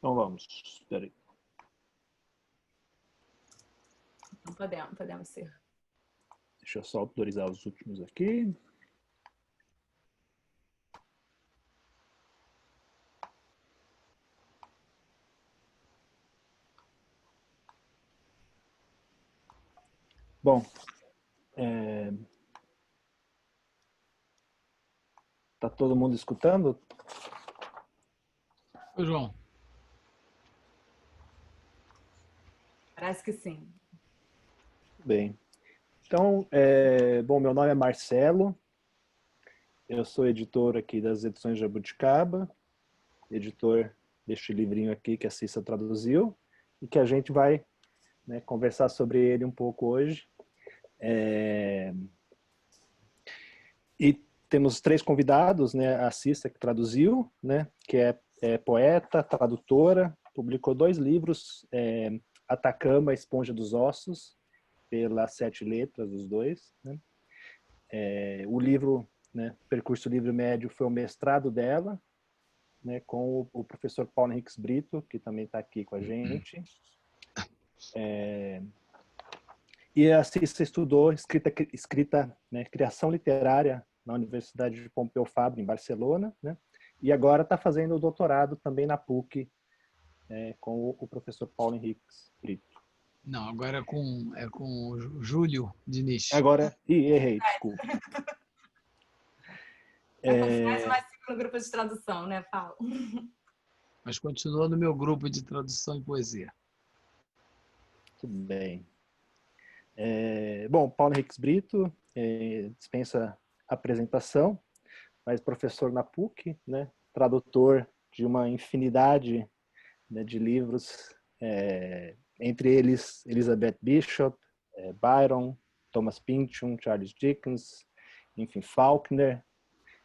Então vamos, espera aí. Podemos ser. Deixa eu só autorizar os últimos aqui. Bom, tá todo mundo escutando? Oi, João. Parece que sim. Bem. Então, bom, meu nome é Marcelo, eu sou editor aqui das Edições Jabuticaba, editor deste livrinho aqui que a Cissa traduziu, e que a gente vai, né, conversar sobre ele um pouco hoje. E temos 3 convidados, né, a Cissa que traduziu, né, que é poeta, tradutora, publicou 2 livros, Atacama, Esponja dos Ossos, pela 7 Letras, os 2, né? O livro, né, Percurso Livre Médio, foi o mestrado dela, né, com o professor Paulo Henriques Brito, que também está aqui com a gente. E a Cissa estudou escrita, né, criação literária na Universidade de Pompeu Fabra, em Barcelona, né? E agora está fazendo o doutorado também na PUC, com o professor Paulo Henriques Brito. Não, agora é com o Júlio Diniz. Agora, errei, desculpa. Mais no grupo de tradução, né, Paulo? Mas continua no meu grupo de tradução e poesia. Tudo bem. Bom, Paulo Henriques Brito, dispensa apresentação, mas professor na PUC, né, tradutor de uma infinidade, né, de livros, entre eles Elizabeth Bishop, Byron, Thomas Pynchon, Charles Dickens, enfim, Faulkner,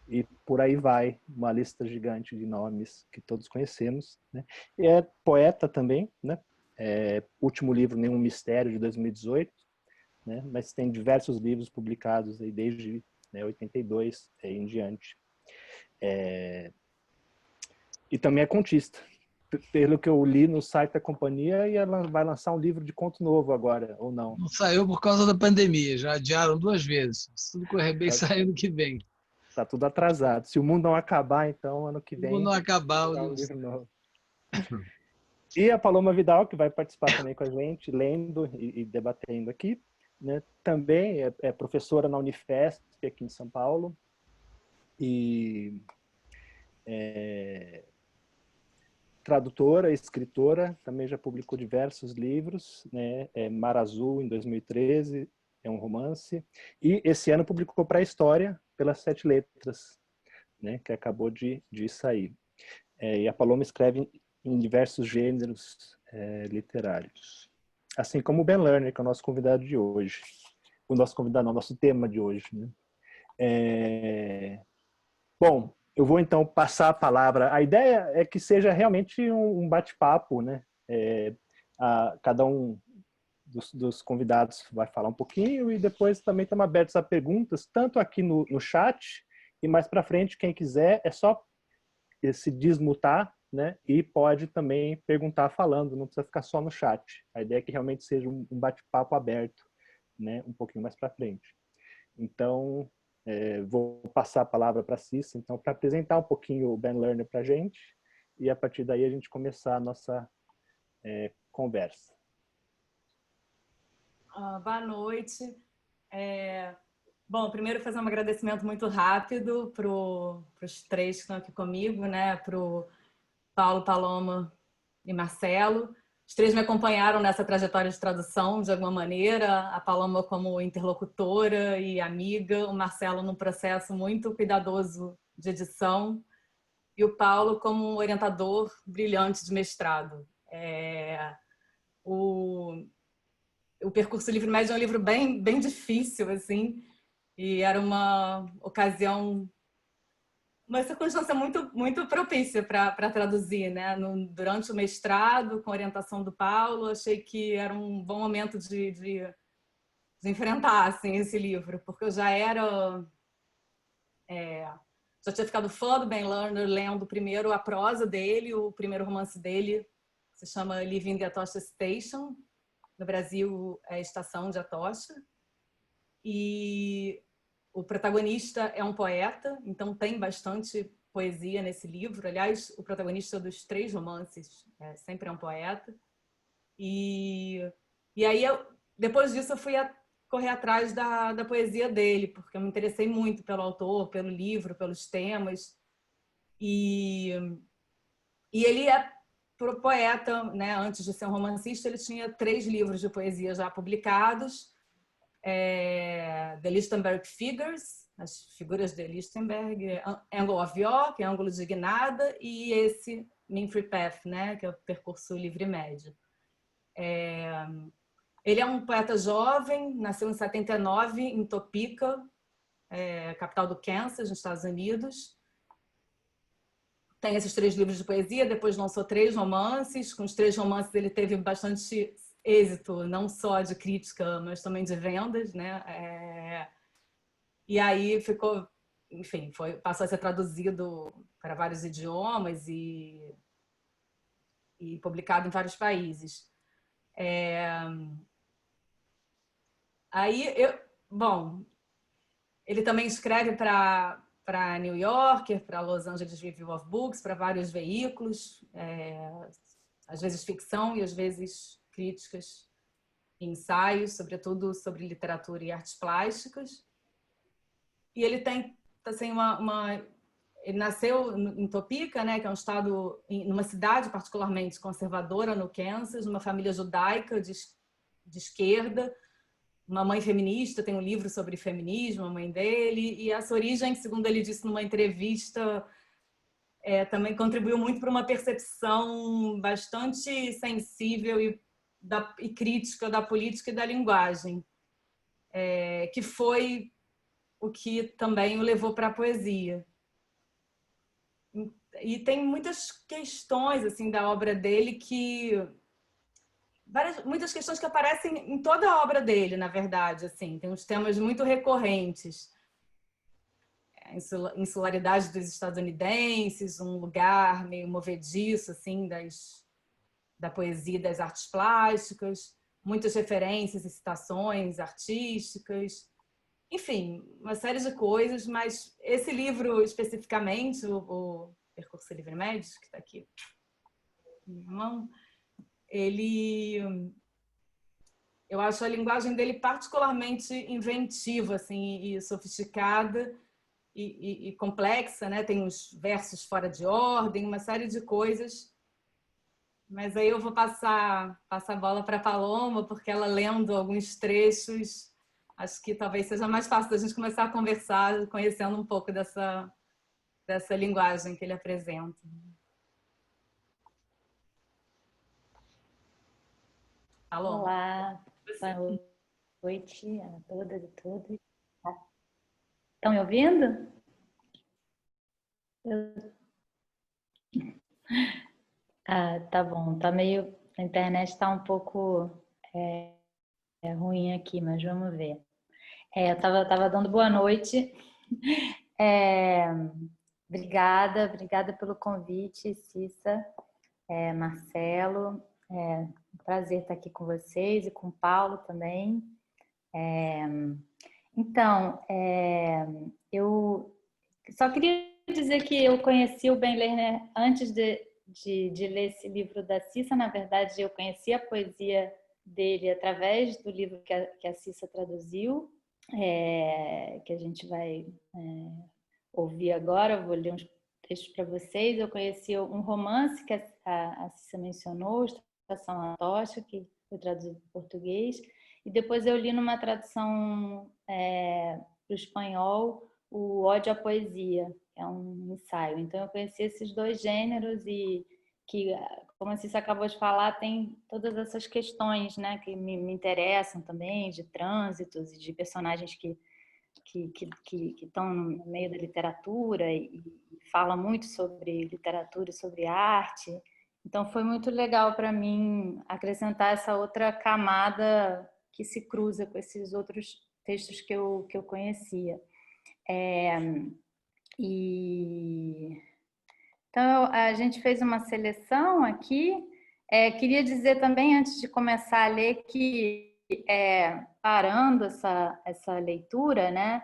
e por aí vai, uma lista gigante de nomes que todos conhecemos, né? E é poeta também, né? Último livro, Nenhum Mistério, de 2018, né? Mas tem diversos livros publicados aí desde, né, 82 em diante. E também é contista. Pelo que eu li no site da companhia, e ela vai lançar um livro de conto novo agora, ou não? Não saiu por causa da pandemia, já adiaram 2 vezes. Se tudo correr bem, sai ano que vem. Tá tudo atrasado. Se o mundo não acabar, então, ano que vem, Vou não acabar será um livro novo. E a Paloma Vidal, que vai participar também com a gente, lendo e debatendo aqui, né? Também é professora na Unifesp, aqui em São Paulo, e tradutora, escritora, também já publicou diversos livros, né? Mar Azul, em 2013, é um romance, e esse ano publicou Para a História, pelas 7 Letras, né? Que acabou de sair. E a Paloma escreve em diversos gêneros literários. Assim como o Ben Lerner, que é o nosso convidado de hoje. O nosso convidado não, nosso tema de hoje, né? Bom, eu vou então passar a palavra. A ideia é que seja realmente um bate-papo, né? Cada um dos convidados vai falar um pouquinho e depois também estamos abertos a perguntas, tanto aqui no chat e mais para frente, quem quiser, é só se desmutar, né? E pode também perguntar falando, não precisa ficar só no chat. A ideia é que realmente seja um bate-papo aberto, né? Um pouquinho mais para frente. Então, vou passar a palavra para a Cissa, então, para apresentar um pouquinho o Ben Lerner para a gente, e a partir daí a gente começar a nossa conversa. Boa noite. Bom, primeiro fazer um agradecimento muito rápido para os 3 que estão aqui comigo, né? Para o Paulo, Paloma e Marcelo. Os 3 me acompanharam nessa trajetória de tradução, de alguma maneira. A Paloma como interlocutora e amiga, o Marcelo num processo muito cuidadoso de edição e o Paulo como um orientador brilhante de mestrado. O Percurso Livre Médio é um livro bem, bem difícil, assim, e era uma ocasião, uma circunstância muito, muito propícia para traduzir, né? Durante o mestrado, com a orientação do Paulo, achei que era um bom momento de enfrentar assim, esse livro, porque eu já era já tinha ficado fã do Ben Lerner lendo primeiro a prosa dele, o primeiro romance dele se chama Living the Atocha Station, no Brasil é Estação de Atocha, e o protagonista é um poeta, então tem bastante poesia nesse livro. Aliás, o protagonista dos 3 romances sempre é um poeta. E aí, depois disso, eu fui correr atrás da poesia dele, porque eu me interessei muito pelo autor, pelo livro, pelos temas. E ele é poeta, né? Antes de ser um romancista, ele tinha 3 livros de poesia já publicados. The Lichtenberg Figures, as figuras de Lichtenberg, Angle of York, que é ângulo de guinada, e esse Mean Free Path, né? Que é o percurso livre médio. Ele é um poeta jovem, nasceu em 79, em Topeka, capital do Kansas, nos Estados Unidos. Tem esses 3 livros de poesia, depois lançou 3 romances. Com os 3 romances ele teve bastante êxito, não só de crítica, mas também de vendas, né? E aí ficou, enfim, passou a ser traduzido para vários idiomas e publicado em vários países. Aí, bom, ele também escreve para New Yorker, para Los Angeles Review of Books, para vários veículos, às vezes ficção e às vezes críticas e ensaios, sobretudo sobre literatura e artes plásticas. E ele tem assim, ele nasceu em Topeka, né, que é um estado, numa cidade particularmente conservadora no Kansas, uma família judaica de esquerda, uma mãe feminista, tem um livro sobre feminismo, a mãe dele, e essa origem, segundo ele disse numa entrevista, também contribuiu muito para uma percepção bastante sensível e crítica da política e da linguagem, que foi o que também o levou para a poesia. E tem muitas questões assim da obra dele muitas questões que aparecem em toda a obra dele, na verdade, assim, tem uns temas muito recorrentes. A insularidade dos estadunidenses, um lugar meio movediço assim da poesia e das artes plásticas, muitas referências e citações artísticas, enfim, uma série de coisas, mas esse livro especificamente, o Percurso Livre Médio, que está aqui na minha mão, eu acho a linguagem dele particularmente inventiva assim, e sofisticada e complexa, né? Tem uns versos fora de ordem, uma série de coisas. Mas aí eu vou passar a bola para a Paloma, porque ela lendo alguns trechos, acho que talvez seja mais fácil da gente começar a conversar, conhecendo um pouco dessa linguagem que ele apresenta. Paloma. Olá, boa noite a todas e todos. Estão me ouvindo? Tá bom. Tá meio, a internet está um pouco ruim aqui, mas vamos ver. Eu tava dando boa noite. Obrigada pelo convite, Cissa, Marcelo. Um prazer estar aqui com vocês e com o Paulo também. Então, eu só queria dizer que eu conheci o Ben Lerner antes de ler esse livro da Cissa. Na verdade, eu conheci a poesia dele através do livro que a Cissa traduziu, que a gente vai ouvir agora. Eu vou ler uns textos para vocês. Eu conheci um romance que a Cissa mencionou, Estação Atocha, que foi traduzido para português, e depois eu li numa tradução para o espanhol o Ódio à Poesia, que é um ensaio. Então eu conheci esses 2 gêneros e que, como a Cissa acabou de falar, tem todas essas questões, né, que me interessam também, de trânsitos e de personagens que estão no meio da literatura e falam muito sobre literatura e sobre arte. Então foi muito legal para mim acrescentar essa outra camada que se cruza com esses outros textos que eu conhecia. Então, a gente fez uma seleção aqui. Queria dizer também, antes de começar a ler, que parando essa leitura, né,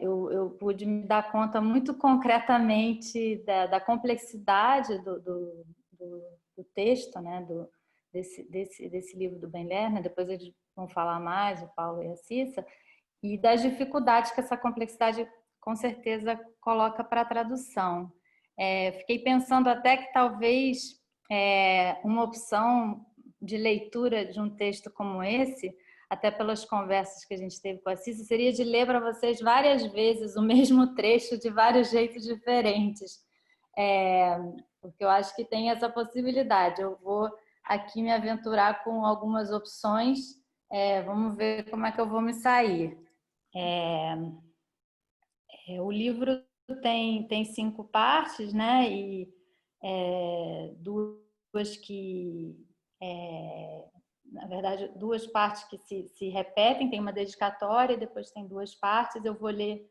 eu pude me dar conta muito concretamente da complexidade do texto, né, desse livro do Ben Lerner. Depois eles vão falar mais, o Paulo e a Cissa, e das dificuldades que essa complexidade com certeza coloca para a tradução. Fiquei pensando até que talvez uma opção de leitura de um texto como esse, até pelas conversas que a gente teve com a Cissa, seria de ler para vocês várias vezes o mesmo trecho de vários jeitos diferentes, porque eu acho que tem essa possibilidade. Eu vou aqui me aventurar com algumas opções, vamos ver como é que eu vou me sair. O livro tem 5 partes, né? E duas que, na verdade, 2 partes que se repetem. Tem uma dedicatória, depois tem 2 partes. Eu vou ler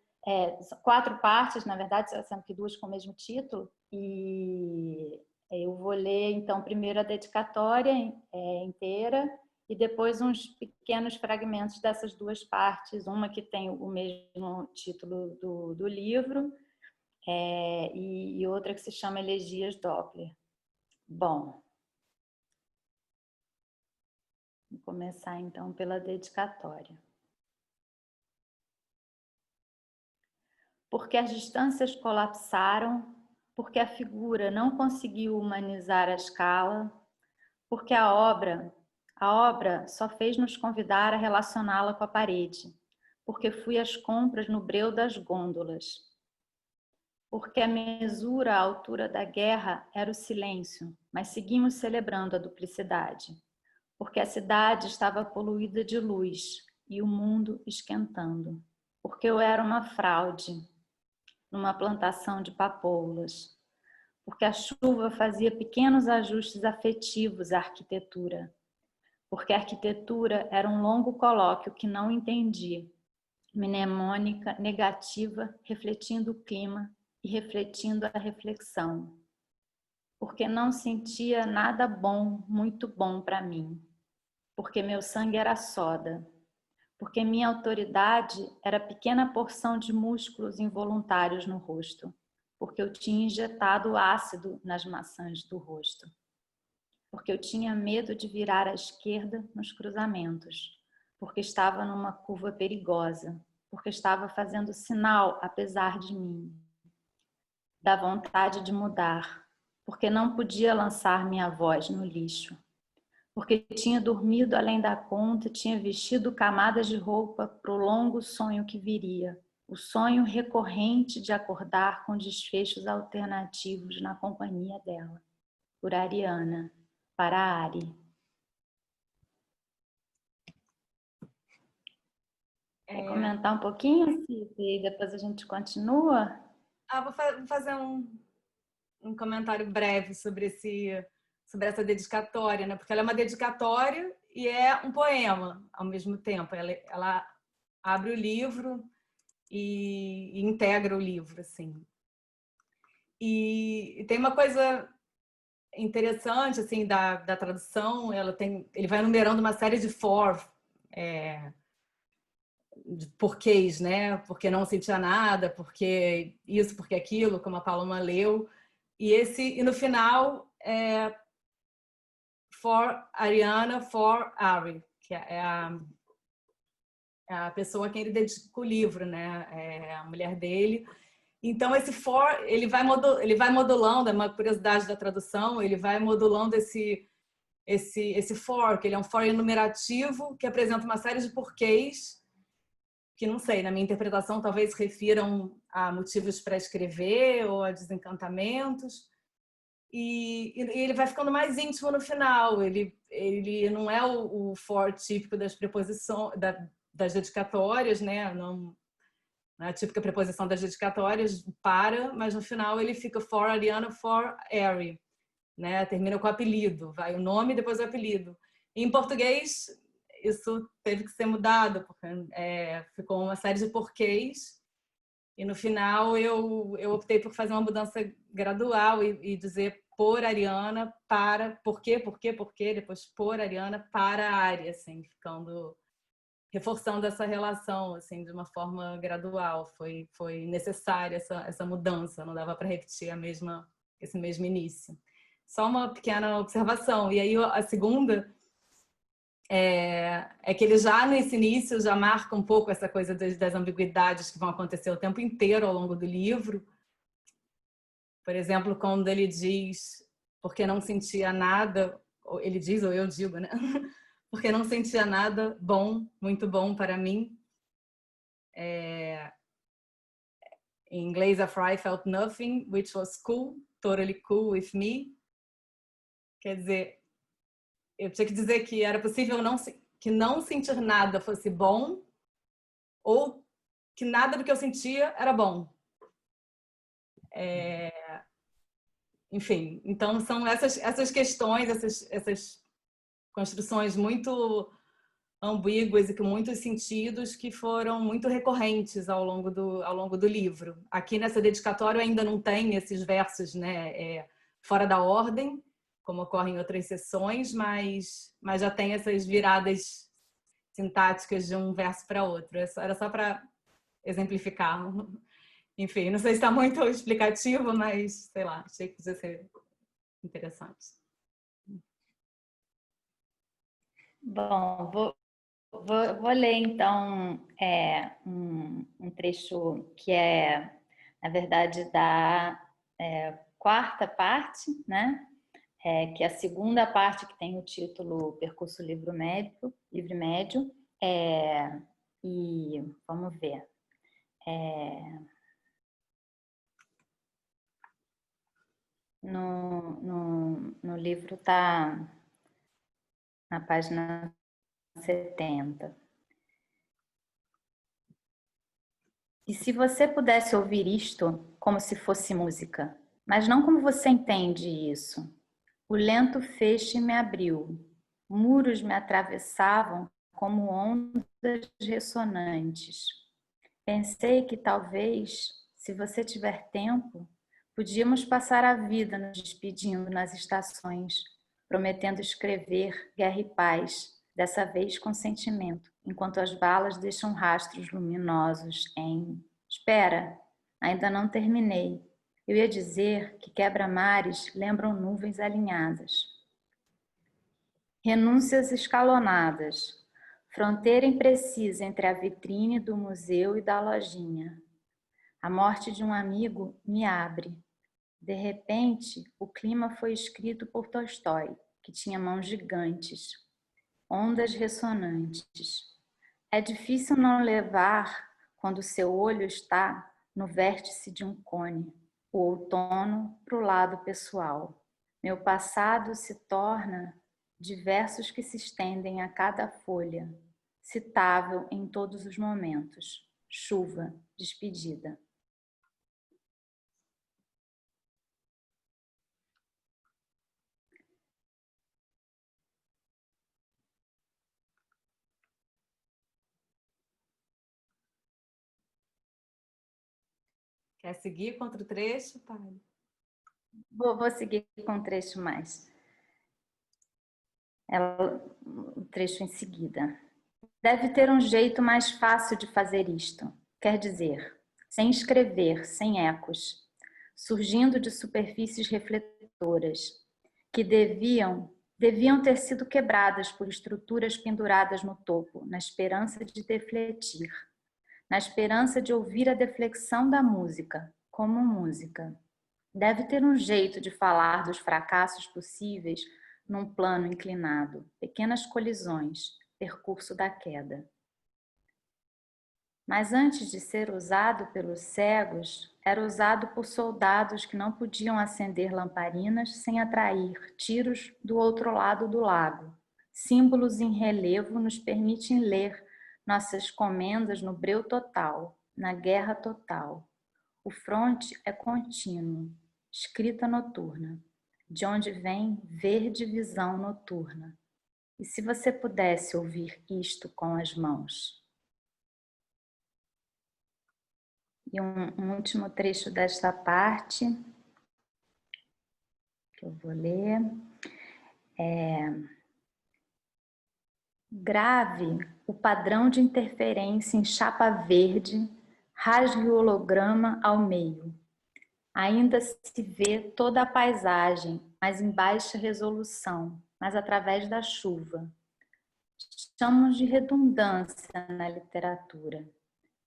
4 partes, na verdade, sendo que 2 com o mesmo título. E eu vou ler, então, primeiro a dedicatória inteira, e depois uns pequenos fragmentos dessas 2 partes, uma que tem o mesmo título do livro, e outra que se chama Elegias Doppler. Bom, vou começar então pela dedicatória. Porque as distâncias colapsaram, porque a figura não conseguiu humanizar a escala, porque a obra só fez nos convidar a relacioná-la com a parede, porque fui às compras no breu das gôndolas, porque a mesura à altura da guerra era o silêncio, mas seguimos celebrando a duplicidade, porque a cidade estava poluída de luz e o mundo esquentando, porque eu era uma fraude numa plantação de papoulas, porque a chuva fazia pequenos ajustes afetivos à arquitetura, porque a arquitetura era um longo colóquio que não entendi, mnemônica negativa, refletindo o clima e refletindo a reflexão, porque não sentia nada bom, muito bom para mim, porque meu sangue era soda, porque minha autoridade era pequena porção de músculos involuntários no rosto, porque eu tinha injetado ácido nas maçãs do rosto, porque eu tinha medo de virar à esquerda nos cruzamentos, porque estava numa curva perigosa, porque estava fazendo sinal apesar de mim, da vontade de mudar, porque não podia lançar minha voz no lixo, porque tinha dormido além da conta, tinha vestido camadas de roupa para o longo sonho que viria, o sonho recorrente de acordar com desfechos alternativos na companhia dela. Por Ariana, para Ari. Quer comentar um pouquinho, Cissa, e depois a gente continua? Vou fazer um comentário breve sobre essa dedicatória, né? Porque ela é uma dedicatória e é um poema ao mesmo tempo. Ela abre o livro e integra o livro, assim. E tem uma coisa interessante, assim, da tradução. Ele vai enumerando uma série de de porquês, né? Porque não sentia nada, porque isso, porque aquilo, como a Paloma leu. E no final for Ariana, for Ari, que é a pessoa a quem ele dedica o livro, né? É a mulher dele. Então, esse for, ele vai modulando, é uma curiosidade da tradução, ele vai modulando esse for, que ele é um for enumerativo, que apresenta uma série de porquês, que não sei, na minha interpretação, talvez se refiram a motivos para escrever ou a desencantamentos. E ele vai ficando mais íntimo no final. Ele não é o for típico das preposições, das dedicatórias, né? Não é a típica preposição das dedicatórias, mas no final ele fica for Ariana, for Ari, né? Termina com o apelido, vai o nome e depois o apelido. Em português, isso teve que ser mudado, porque ficou uma série de porquês E no final eu optei por fazer uma mudança gradual e dizer por Ariana para... Por quê? Depois por Ariana para a Ari, assim, reforçando essa relação, assim, de uma forma gradual. Foi necessária essa mudança, não dava para repetir esse mesmo início. Só uma pequena observação. E aí a segunda é que ele já nesse início já marca um pouco essa coisa das ambiguidades que vão acontecer o tempo inteiro ao longo do livro. Por exemplo, quando ele diz porque não sentia nada, ele diz ou eu digo, né? Porque não sentia nada bom, muito bom para mim. Em inglês, a Fry felt nothing, which was cool, totally cool with me. Quer dizer, eu tinha que dizer que era possível que não sentir nada fosse bom ou que nada do que eu sentia era bom. Enfim, então são essas questões, essas construções muito ambíguas e com muitos sentidos que foram muito recorrentes ao longo do livro. Aqui nessa dedicatória ainda não tem esses versos, né, fora da ordem, como ocorre em outras sessões, mas já tem essas viradas sintáticas de um verso para outro. Era só para exemplificar. Enfim, não sei se está muito explicativo, mas sei lá, achei que podia ser interessante. Bom, vou ler então um trecho que é, na verdade, da quarta parte, né? Que é a segunda parte, que tem o título Percurso Livre Médio. E vamos ver. No livro está na página 70. E se você pudesse ouvir isto como se fosse música, mas não como você entende isso. O lento feixe me abriu, muros me atravessavam como ondas ressonantes. Pensei que talvez, se você tiver tempo, podíamos passar a vida nos despedindo nas estações, prometendo escrever guerra e paz, dessa vez com sentimento, enquanto as balas deixam rastros luminosos em... Espera, ainda não terminei. Eu ia dizer que quebra-mares lembram nuvens alinhadas. Renúncias escalonadas. Fronteira imprecisa entre a vitrine do museu e da lojinha. A morte de um amigo me abre. De repente, o clima foi escrito por Tolstói, que tinha mãos gigantes. Ondas ressonantes. É difícil não levar quando seu olho está no vértice de um cone, o outono para o lado pessoal. Meu passado se torna de versos que se estendem a cada folha, citável em todos os momentos. Chuva, despedida. Quer seguir com outro trecho, Pai? Vou seguir com um trecho mais. O trecho em seguida. Deve ter um jeito mais fácil de fazer isto. Quer dizer, sem escrever, sem ecos, surgindo de superfícies refletoras, que deviam ter sido quebradas por estruturas penduradas no topo, na esperança de defletir, na esperança de ouvir a deflexão da música, como música. Deve ter um jeito de falar dos fracassos possíveis num plano inclinado, pequenas colisões, percurso da queda. Mas antes de ser usado pelos cegos, era usado por soldados que não podiam acender lamparinas sem atrair tiros do outro lado do lago. Símbolos em relevo nos permitem ler nossas comendas no breu total, na guerra total. O fronte é contínuo, escrita noturna, de onde vem verde visão noturna. E se você pudesse ouvir isto com as mãos? E um último trecho desta parte, que eu vou ler. Grave o padrão de interferência em chapa verde, rasgue o holograma ao meio. Ainda se vê toda a paisagem, mas em baixa resolução, mas através da chuva. Chamamos de redundância na literatura.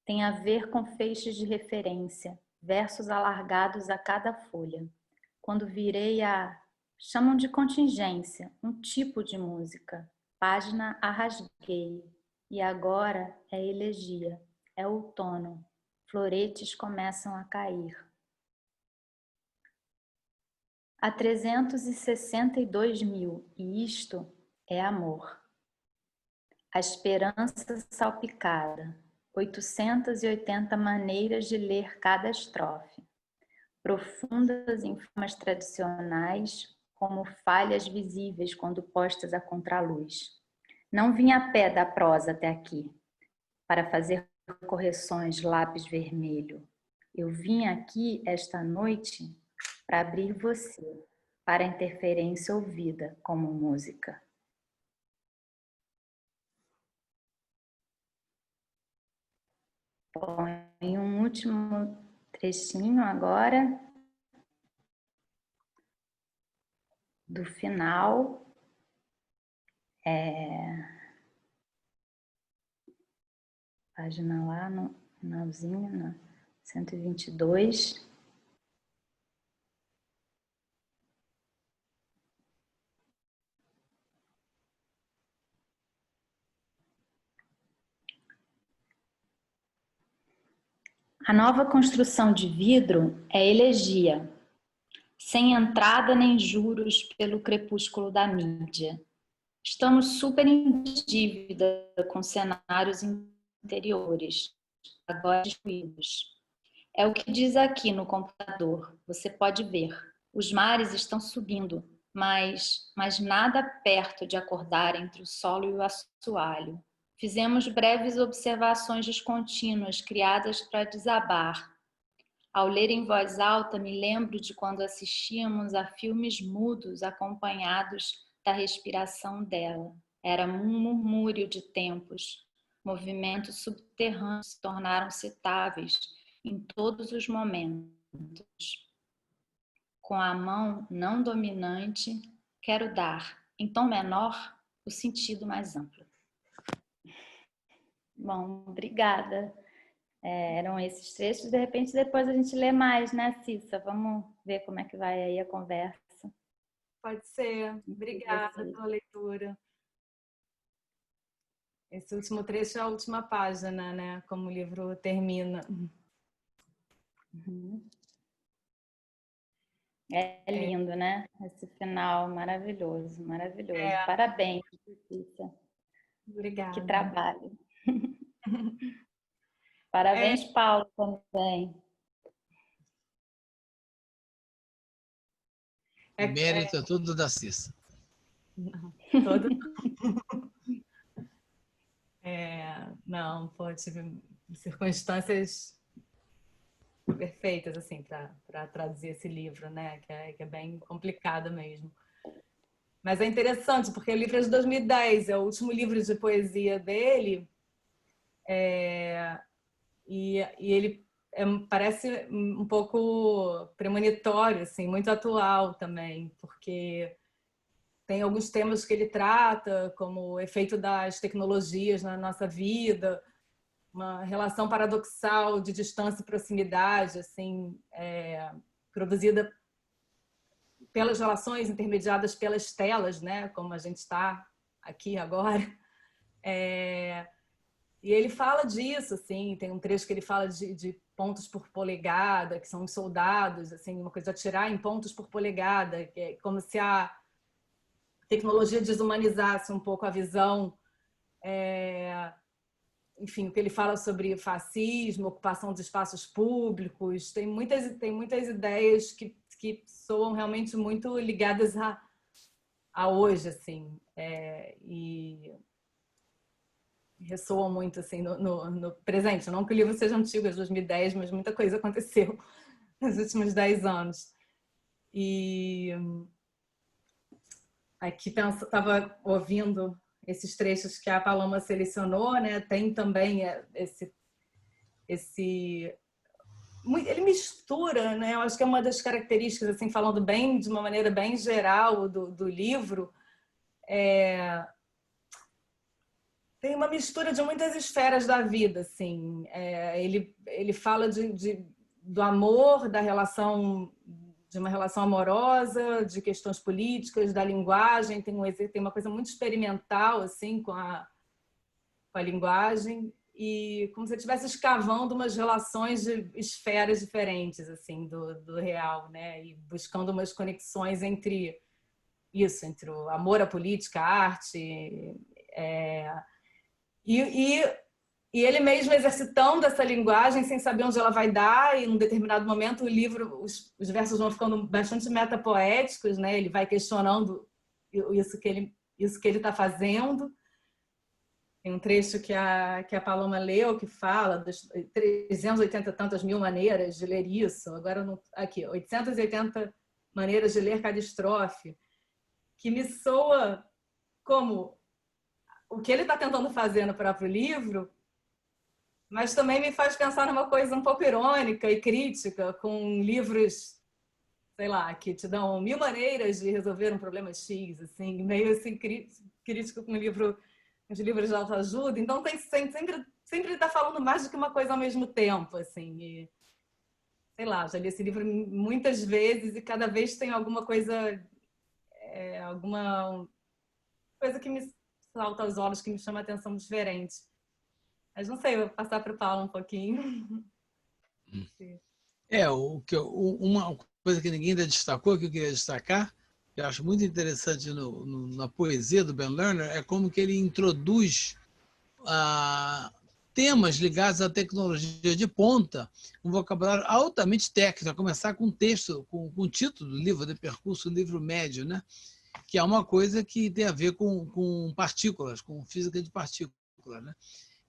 Tem a ver com feixes de referência, versos alargados a cada folha. Quando virei chamam de contingência, um tipo de música. Página a rasguei. E agora é elegia, é outono. Floretes começam a cair. Há 362 mil, e isto é amor. A esperança salpicada. 880 maneiras de ler cada estrofe. Profundas em formas tradicionais, como falhas visíveis quando postas à contraluz. Não vim a pé da prosa até aqui, para fazer correções lápis vermelho. Eu vim aqui esta noite para abrir você, para a interferência ouvida como música. Bom, em um último trechinho agora, do final, página lá no finalzinho, no 122. A nova construção de vidro é elegia, sem entrada nem juros pelo crepúsculo da mídia. Estamos super em dívida com cenários interiores, agora destruídos. É o que diz aqui no computador, você pode ver. Os mares estão subindo, mas nada perto de acordar entre o solo e o assoalho. Fizemos breves observações descontínuas criadas para desabar. Ao ler em voz alta, me lembro de quando assistíamos a filmes mudos acompanhados da respiração dela. Era um murmúrio de tempos. Movimentos subterrâneos se tornaram citáveis em todos os momentos. Com a mão não dominante, quero dar, em tom menor, o sentido mais amplo. Bom, obrigada. Eram esses trechos, de repente depois a gente lê mais, né, Cissa? Vamos ver como é que vai aí a conversa. Pode ser. Obrigada pela leitura. Esse último trecho é a última página, né? Como o livro termina. Uhum. É lindo, né? Esse final maravilhoso, maravilhoso. Parabéns, Cissa. Obrigada. Que trabalho. Parabéns, Paulo, também. Mérito é tudo da Cissa. Todo... não, pô, tive circunstâncias perfeitas assim para traduzir esse livro, né? Que é bem complicado mesmo. Mas é interessante porque o livro é de 2010, é o último livro de poesia dele, e ele parece um pouco premonitório, assim, muito atual também, porque tem alguns temas que ele trata, como o efeito das tecnologias na nossa vida, uma relação paradoxal de distância e proximidade, assim, produzida pelas relações intermediadas pelas telas, né, como a gente está aqui agora. E ele fala disso, assim, tem um trecho que ele fala de pontos por polegada, que são os soldados, assim, uma coisa de atirar em pontos por polegada, que é como se a tecnologia desumanizasse um pouco a visão. Enfim, o que ele fala sobre fascismo, ocupação de espaços públicos, tem muitas ideias que soam realmente muito ligadas a hoje, assim. ressoam muito assim no presente. Não que o livro seja antigo, é de 2010, mas muita coisa aconteceu nos últimos 10 anos. E aqui estava ouvindo esses trechos que a Paloma selecionou, né? Tem também ele mistura, né? Eu acho que é uma das características, assim, falando bem de uma maneira bem geral do livro, tem uma mistura de muitas esferas da vida, assim. Ele fala do amor, da relação, de uma relação amorosa, de questões políticas, da linguagem. Tem uma coisa muito experimental, assim, com a linguagem, e como se estivesse escavando umas relações de esferas diferentes, assim, do real, né? E buscando umas conexões entre isso, entre o amor à política, à arte, e ele mesmo exercitando essa linguagem sem saber onde ela vai dar, e em um determinado momento o livro, os versos vão ficando bastante metapoéticos, né? Ele vai questionando isso que ele está fazendo. Tem um trecho que a Paloma leu que fala das 380 e tantas mil maneiras de ler isso. Agora, aqui, 880 maneiras de ler cada estrofe, que me soa como o que ele está tentando fazer no próprio livro, mas também me faz pensar numa coisa um pouco irônica e crítica, com livros, sei lá, que te dão 1000 maneiras de resolver um problema X, assim, meio assim, crítico com um livro, de livros de autoajuda. Então tem sempre está falando mais do que uma coisa ao mesmo tempo, assim. E, sei lá, já li esse livro muitas vezes e cada vez tem alguma coisa que me salta aos olhos, que me chama a atenção diferente. Mas não sei, vou passar para o Paulo um pouquinho. Uma coisa que ninguém ainda destacou, que eu queria destacar, que eu acho muito interessante na poesia do Ben Lerner, é como que ele introduz temas ligados à tecnologia de ponta, um vocabulário altamente técnico, a começar com um texto, com o título do livro, de percurso, livro médio, né? Que é uma coisa que tem a ver com partículas, com física de partículas, né?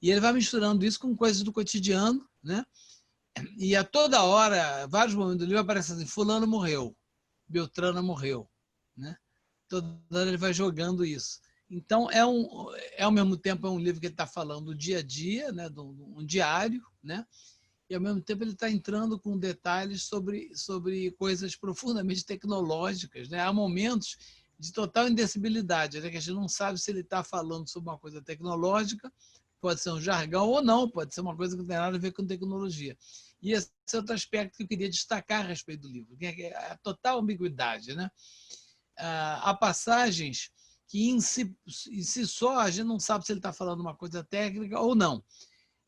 E ele vai misturando isso com coisas do cotidiano, né? E a toda hora, vários momentos do livro aparece assim, fulano morreu, Beltrana morreu, né? Toda hora ele vai jogando isso. Então, ao mesmo tempo, é um livro que ele está falando do dia a dia, né? Um diário, né? E, ao mesmo tempo, ele está entrando com detalhes sobre coisas profundamente tecnológicas, né? Há momentos de total indecibilidade, né? Que a gente não sabe se ele está falando sobre uma coisa tecnológica, pode ser um jargão ou não, pode ser uma coisa que não tem nada a ver com tecnologia. E esse é outro aspecto que eu queria destacar a respeito do livro, que é a total ambiguidade, né? Há passagens que, em si só, a gente não sabe se ele está falando uma coisa técnica ou não.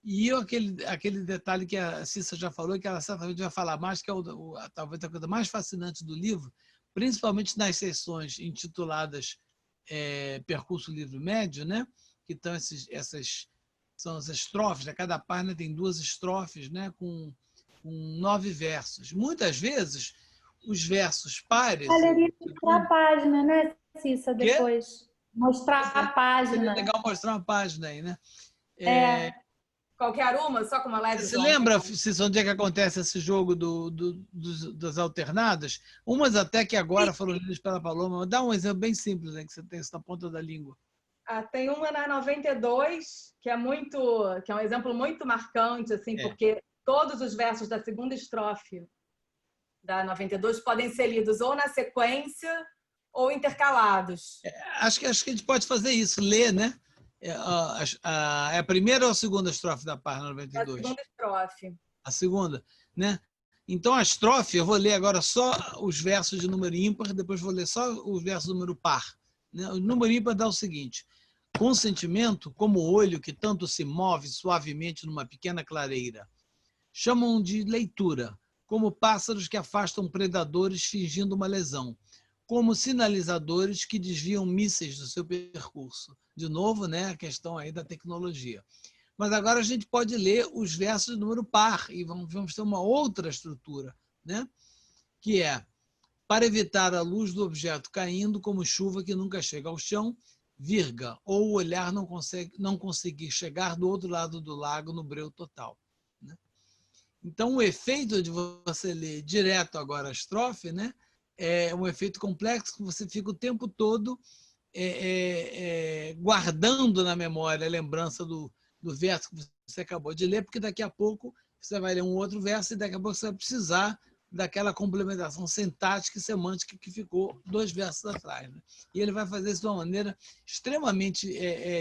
E aquele detalhe que a Cissa já falou, que ela certamente vai falar mais, que é talvez a coisa mais fascinante do livro, principalmente nas sessões intituladas Percurso Livro Médio, né? Que estão são as estrofes, né? Cada página tem 2 estrofes, né? Com 9 versos. Muitas vezes, os versos pares... Valeria mostrar a página, né, Cissa, depois? Mostrar a página. É legal mostrar uma página aí, né? Qualquer uma, só com uma leve... Você lembra, Cissa, onde é que acontece esse jogo das alternadas? Umas até que agora foram lidas pela Paloma. Dá um exemplo bem simples, né, que você tem isso na ponta da língua. Tem uma na 92, que é um exemplo muito marcante, assim, porque todos os versos da segunda estrofe da 92 podem ser lidos ou na sequência ou intercalados. Acho que a gente pode fazer isso, ler, né? É a primeira ou a segunda estrofe da página 92? A segunda estrofe. A segunda, né? Então, a estrofe, eu vou ler agora só os versos de número ímpar, depois vou ler só os versos de número par. Né? O número ímpar dá o seguinte: com sentimento, como o olho que tanto se move suavemente numa pequena clareira. Chamam de leitura, como pássaros que afastam predadores fingindo uma lesão, como sinalizadores que desviam mísseis do seu percurso. De novo, né, a questão aí da tecnologia. Mas agora a gente pode ler os versos de número par e vamos ter uma outra estrutura, né? Que é: para evitar a luz do objeto caindo como chuva que nunca chega ao chão, virga, ou o olhar não conseguir chegar do outro lado do lago no breu total, né? Então, o efeito de você ler direto agora a estrofe, né, é um efeito complexo que você fica o tempo todo guardando na memória a lembrança do verso que você acabou de ler, porque daqui a pouco você vai ler um outro verso e daqui a pouco você vai precisar daquela complementação sintática e semântica que ficou 2 versos atrás, né? E ele vai fazer isso de uma maneira extremamente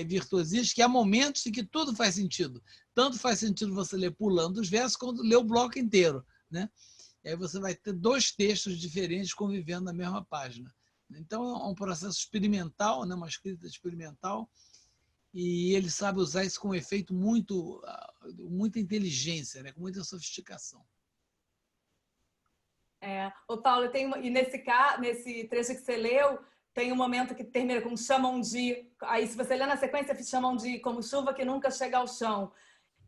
virtuosística, que há momentos em que tudo faz sentido. Tanto faz sentido você ler pulando os versos, quanto ler o bloco inteiro, né? E aí você vai ter 2 textos diferentes convivendo na mesma página. Então, é um processo experimental, né? Uma escrita experimental, e ele sabe usar isso com um efeito muita inteligência, né? Com muita sofisticação. Ô Paulo, e nesse trecho que você leu, tem um momento que termina com chamam de... Aí, se você ler na sequência, chamam de como chuva que nunca chega ao chão.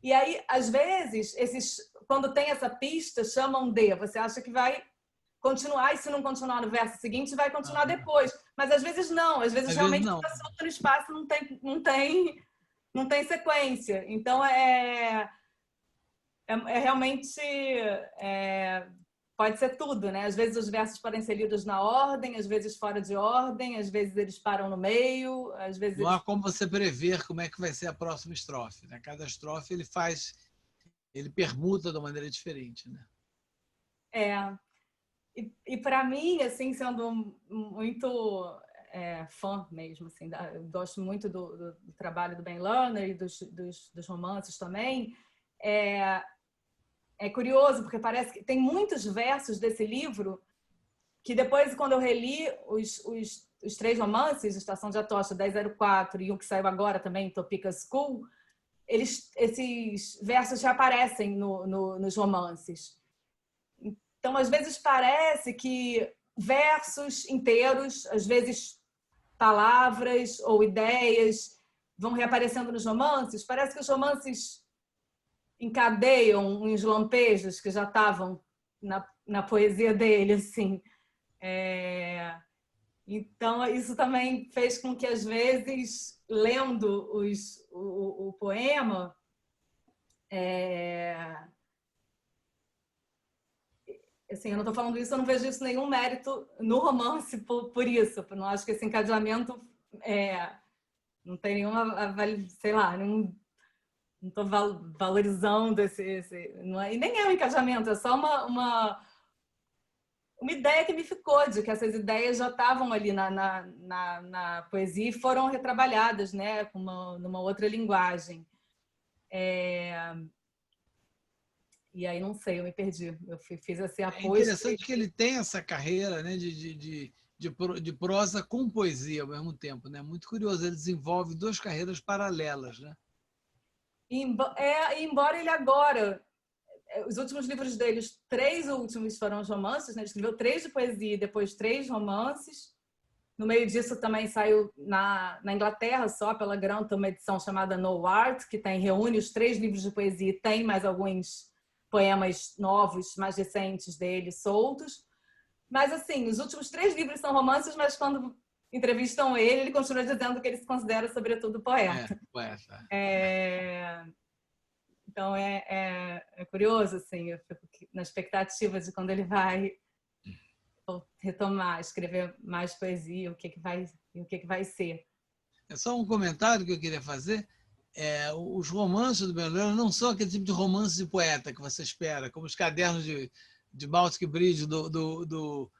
E aí, às vezes, quando tem essa pista, chamam de... Você acha que vai continuar, e se não continuar no verso seguinte, vai continuar depois. Mas às vezes não. Às vezes realmente fica solto no espaço, não tem sequência. Então, realmente... pode ser tudo, né? Às vezes os versos podem ser lidos na ordem, às vezes fora de ordem, às vezes eles param no meio, às vezes... Não há como você prever como é que vai ser a próxima estrofe, né? Cada estrofe ele permuta de uma maneira diferente, né? E para mim, assim, sendo muito fã mesmo, assim, eu gosto muito do trabalho do Ben Lerner e dos romances também, é curioso, porque parece que tem muitos versos desse livro que depois, quando eu reli os 3 romances, Estação de Atocha, 1004 e um que saiu agora também, Topeka School, esses versos já aparecem nos romances. Então, às vezes parece que versos inteiros, às vezes palavras ou ideias vão reaparecendo nos romances. Parece que os romances encadeiam uns lampejos que já estavam na poesia dele, assim. Então, isso também fez com que, às vezes, lendo o poema, assim, eu não estou falando isso, eu não vejo isso nenhum mérito no romance por isso. Eu não acho que esse encadeamento não tem nenhuma, sei lá, não estou valorizando não é, e nem é um encajamento, é só uma ideia que me ficou de que essas ideias já estavam ali na poesia e foram retrabalhadas, né, numa outra linguagem. E aí, não sei, eu me perdi. Eu fiz esse apoio. É interessante que ele tem essa carreira, né, de prosa com poesia ao mesmo tempo, né? Muito curioso, ele desenvolve 2 carreiras paralelas, né? Embora ele agora, os últimos livros dele, os 3 últimos foram os romances, né? Ele escreveu 3 de poesia e depois 3 romances. No meio disso também saiu na Inglaterra, só pela Granta, uma edição chamada No Art, que reúne os 3 livros de poesia e tem mais alguns poemas novos, mais recentes dele, soltos. Mas, assim, os últimos 3 livros são romances, mas quando entrevistam ele continua dizendo que ele se considera, sobretudo, poeta. Poeta. Então, é curioso, assim, eu fico na expectativa de quando ele vai retomar, escrever mais poesia, o que vai ser. É só um comentário que eu queria fazer. Os romances do Ben Lerner não são aquele tipo de romance de poeta que você espera, como os cadernos de Baltic Bridge do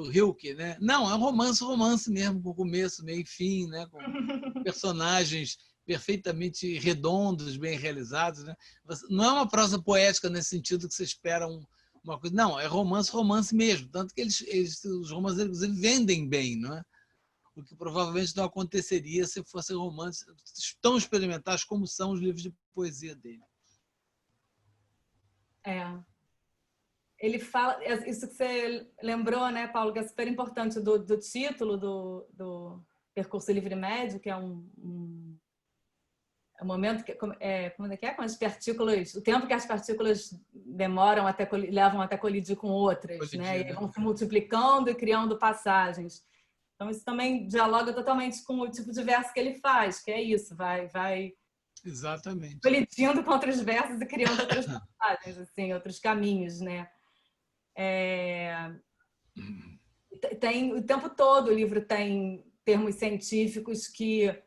Rilke, né? Não, é um romance mesmo, com começo, meio e fim, né? Com personagens perfeitamente redondos, bem realizados, né? Não é uma prosa poética nesse sentido que você espera uma coisa. Não, é romance mesmo. Tanto que os romances, inclusive, vendem bem, não é? O que provavelmente não aconteceria se fossem romances tão experimentais como são os livros de poesia dele. Ele fala, isso que você lembrou, né, Paulo, que é super importante do título do Percurso Livre Médio, que é um momento que como é que é? Com as partículas, o tempo que as partículas levam até colidir com outras, né? E vão se multiplicando e criando passagens. Então, isso também dialoga totalmente com o tipo de verso que ele faz, que é isso, vai Exatamente. colidindo com outros versos e criando outras passagens, assim, outros caminhos, né? Tem, o tempo todo o livro tem termos científicos que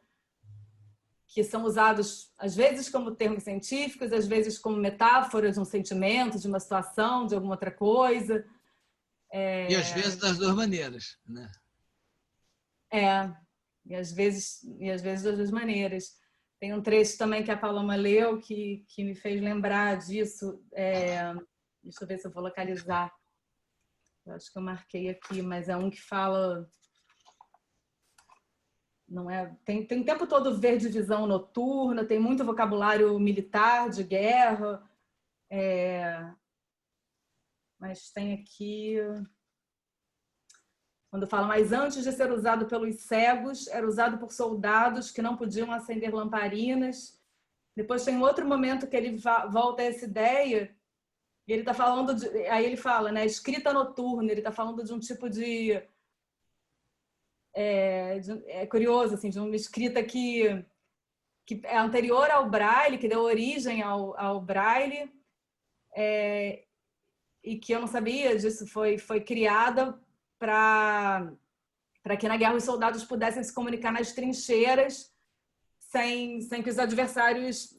são usados, às vezes, como termos científicos, às vezes como metáfora de um sentimento, de uma situação, de alguma outra coisa. E às vezes das duas maneiras, né? E às vezes das duas maneiras. Tem um trecho também que a Paloma leu que me fez lembrar disso. Deixa eu ver se eu vou localizar. Eu acho que eu marquei aqui, mas é um que fala... Não é? Tem o tempo todo ver divisão noturna, tem muito vocabulário militar, de guerra. Mas tem aqui... Quando fala, mas antes de ser usado pelos cegos, era usado por soldados que não podiam acender lamparinas. Depois tem outro momento que ele volta a essa ideia, e ele está falando aí ele fala, né, escrita noturna, ele está falando de um tipo de... É curioso, assim, de uma escrita que é anterior ao Braille, que deu origem ao Braille, e que eu não sabia disso, foi criada para que na guerra os soldados pudessem se comunicar nas trincheiras sem que os adversários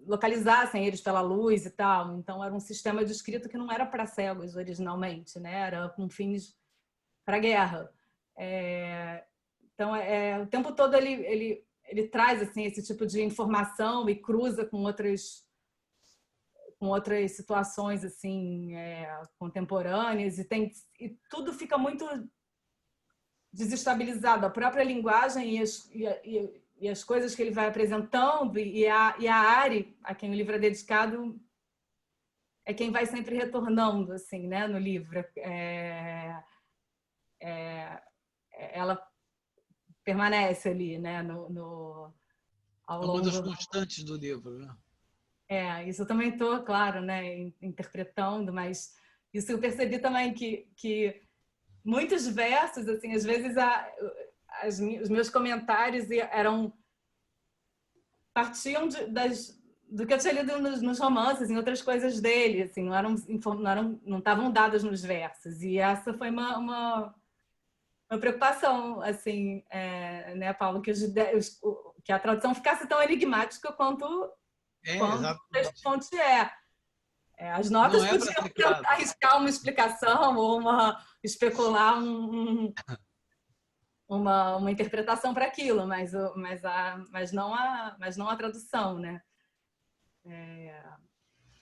localizassem eles pela luz e tal. Então, era um sistema de escrita que não era para cegos originalmente, né? Era com fins para a guerra. Então, o tempo todo ele traz assim, esse tipo de informação e cruza com outras situações assim, contemporâneas, e tudo fica muito desestabilizado. A própria linguagem e as coisas que ele vai apresentando, e a Ari, a quem o livro é dedicado, é quem vai sempre retornando assim, né, no livro. Ela permanece ali, né, ao longo... É uma das constantes do livro, né? Isso eu também estou, claro, né, interpretando, mas isso eu percebi também que muitos versos, assim, às vezes os meus comentários partiam do que eu tinha lido nos romances, em outras coisas dele, assim, não estavam dadas nos versos. E essa foi uma preocupação, assim, né, Paulo, que a tradução ficasse tão enigmática quanto o texto fonte é. As notas podiam tentar arriscar uma explicação ou especular uma interpretação para aquilo, mas não a tradução, né?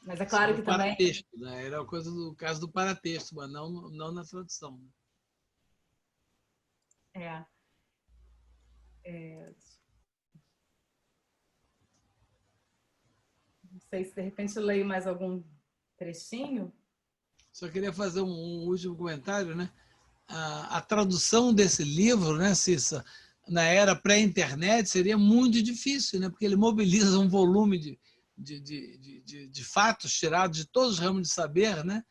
Mas é claro que também... Paratexto, né? Era a coisa do caso do paratexto, mas não na tradução. Não sei se de repente eu leio mais algum trechinho. Só queria fazer um último comentário, né? A tradução desse livro, né, Cissa, na era pré-internet seria muito difícil, né? Porque ele mobiliza um volume de fatos tirados de todos os ramos de saber, né?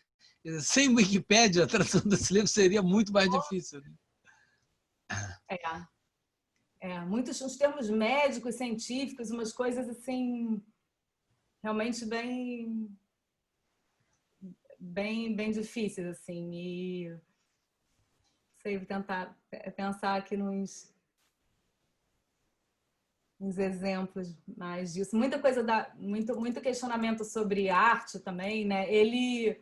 Sem Wikipédia, a tradução desse livro seria muito mais difícil. Né? Muitos os termos médicos, científicos, umas coisas assim realmente bem difíceis, assim. E sei, vou tentar pensar aqui nos exemplos mais disso. Muita coisa muito questionamento sobre arte também, né? Ele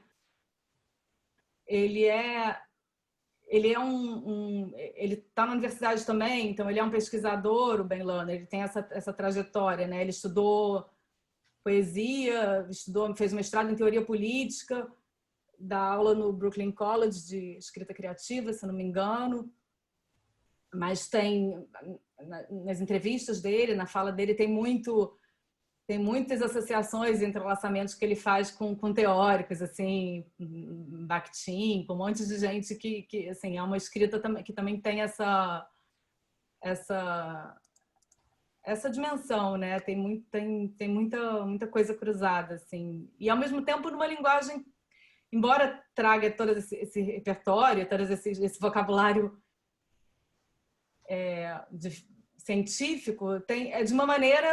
está na universidade também, então ele é um pesquisador, o Ben Lerner, ele tem essa trajetória, né? Ele estudou poesia, fez mestrado em teoria política, dá aula no Brooklyn College de escrita criativa, se não me engano, mas tem nas entrevistas dele, na fala dele, tem muitas associações e entrelaçamentos que ele faz com teóricos, assim, Bakhtin, com um monte de gente que assim, é uma escrita que também tem essa dimensão, né? Tem muita coisa cruzada, assim. E, ao mesmo tempo, numa linguagem, embora traga todo esse repertório, todo esse vocabulário científico é de uma maneira